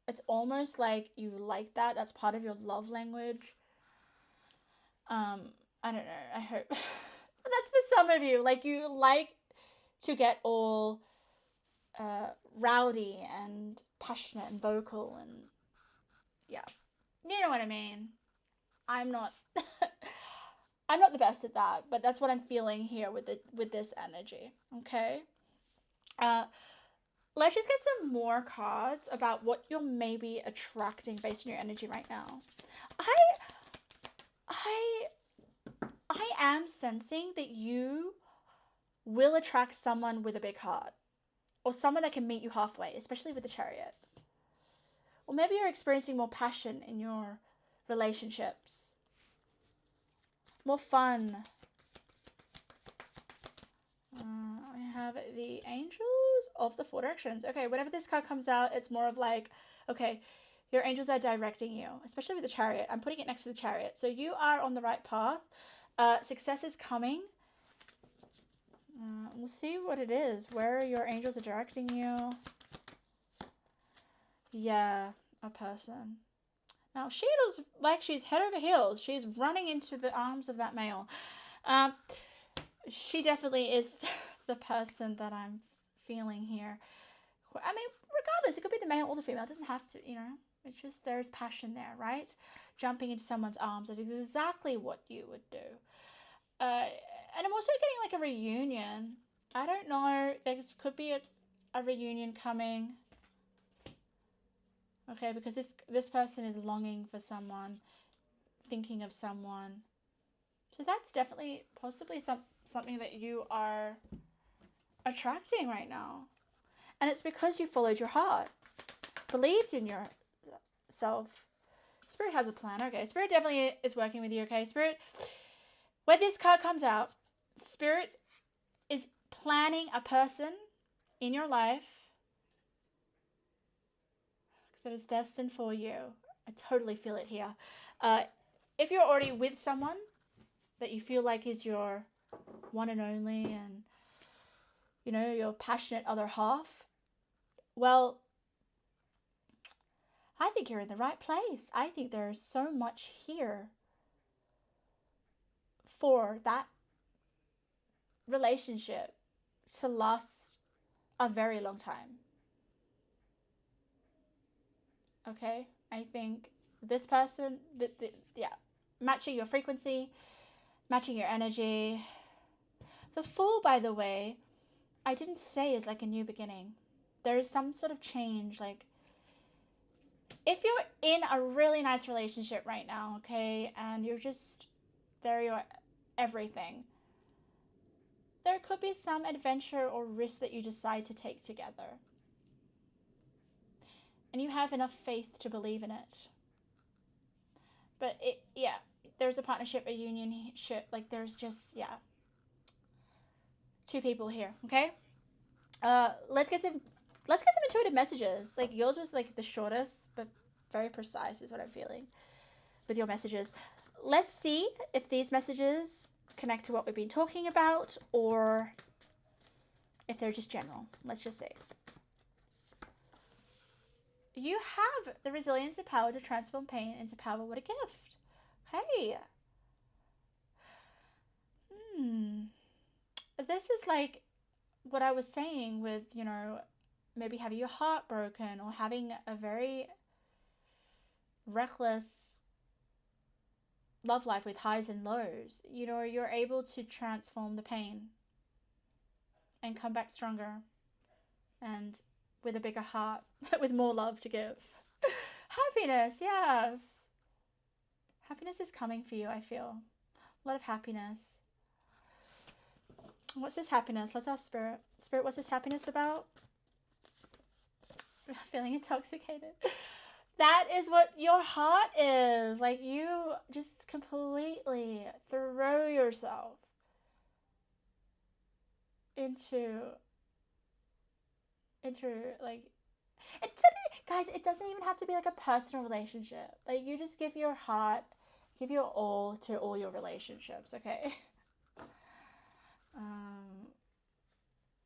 it's almost like you like that. That's part of your love language. I don't know. I hope that's for some of you. Like, you like to get all rowdy and passionate and vocal, and yeah, you know what I mean. I'm not I'm not the best at that, but that's what I'm feeling here with this energy. Okay. Let's just get some more cards about what you're maybe attracting based on your energy right now. I am sensing that you will attract someone with a big heart, or someone that can meet you halfway, especially with the Chariot. Or maybe you're experiencing more passion in your relationships, more fun. I have the Angels of the Four Directions. Okay, whenever this card comes out, it's more of like, okay, Your angels are directing you, especially with the Chariot. I'm putting it next to the Chariot. So you are on the right path. Success is coming. We'll see what it is. Where your angels are directing you. Yeah, a person. Now, she looks like she's head over heels. She's running into the arms of that male. She definitely is the person that I'm feeling here. I mean, regardless, it could be the male or the female. It doesn't have to, you know. It's just there's passion there, right? Jumping into someone's arms is exactly what you would do. And I'm also getting like a reunion. I don't know. There could be a reunion coming. Okay, because this person is longing for someone, thinking of someone. So that's definitely possibly something that you are attracting right now. And it's because you followed your heart, believed in yourself. Spirit has a plan. Okay, Spirit definitely is working with you. Okay, Spirit, when this card comes out, Spirit is planning a person in your life that is destined for you. I totally feel it here. If you're already with someone that you feel like is your one and only, and you know, your passionate other half, well, I think you're in the right place. I think there's so much here for that relationship to last a very long time. Okay? I think this person, matching your frequency, matching your energy. The Fool, by the way, I didn't say is like a new beginning. There is some sort of change. Like, if you're in a really nice relationship right now, okay, and you're just, you're everything, there could be some adventure or risk that you decide to take together. And you have enough faith to believe in it. But there's a partnership, a unionship, like there's just, two people here, okay? Let's get some intuitive messages. Like, yours was like the shortest, but very precise is what I'm feeling with your messages. Let's see if these messages connect to what we've been talking about, or if they're just general. Let's just see. You have the resilience and power to transform pain into power. What a gift. Hey. This is like what I was saying with, you know, maybe having your heart broken or having a very reckless love life with highs and lows. You know, you're able to transform the pain and come back stronger and with a bigger heart, with more love to give. Happiness, yes. Happiness is coming for you, I feel. A lot of happiness. What's this happiness? Let's ask Spirit. Spirit, what's this happiness about? I'm feeling intoxicated. That is what your heart is. Like, you just completely throw yourself into like, guys, it doesn't even have to be like a personal relationship. Like, you just give your heart, give your all to all your relationships, okay?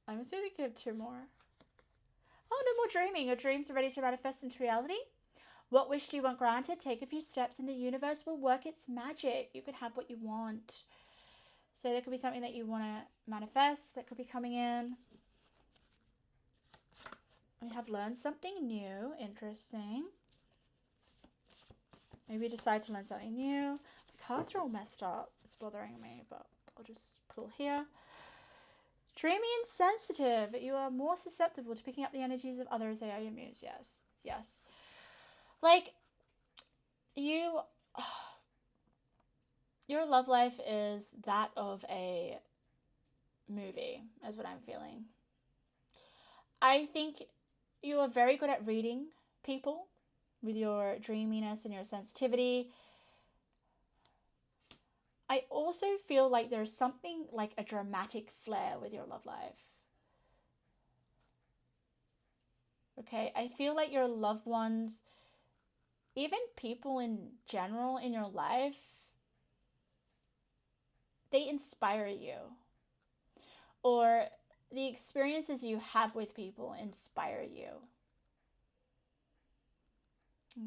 I'm just going to give two more. Oh, no more dreaming. Your dreams are ready to manifest into reality. What wish do you want granted? Take a few steps and the universe will work its magic. You could have what you want. So there could be something that you want to manifest that could be coming in. We have learned something new. Interesting. Maybe decide to learn something new. My cards are all messed up. It's bothering me, but I'll just pull here. Dreamy and sensitive. You are more susceptible to picking up the energies of others. They are your muse. Yes. Yes. Like, your love life is that of a movie, is what I'm feeling. I think you are very good at reading people with your dreaminess and your sensitivity. I also feel like there's something like a dramatic flair with your love life. Okay, I feel like your loved ones even people in general in your life, they inspire you. Or the experiences you have with people inspire you.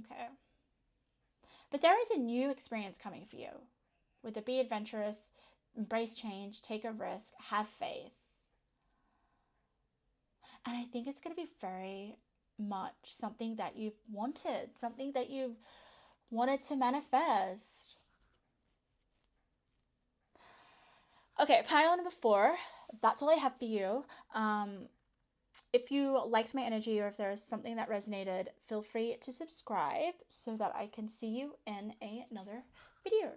Okay. But there is a new experience coming for you. With it, be adventurous, embrace change, take a risk, have faith. And I think it's going to be very much something that you've wanted, something that you've wanted to manifest. Okay, pile number 4. That's all I have for you. If you liked my energy or if there is something that resonated, feel free to subscribe so that I can see you in another video.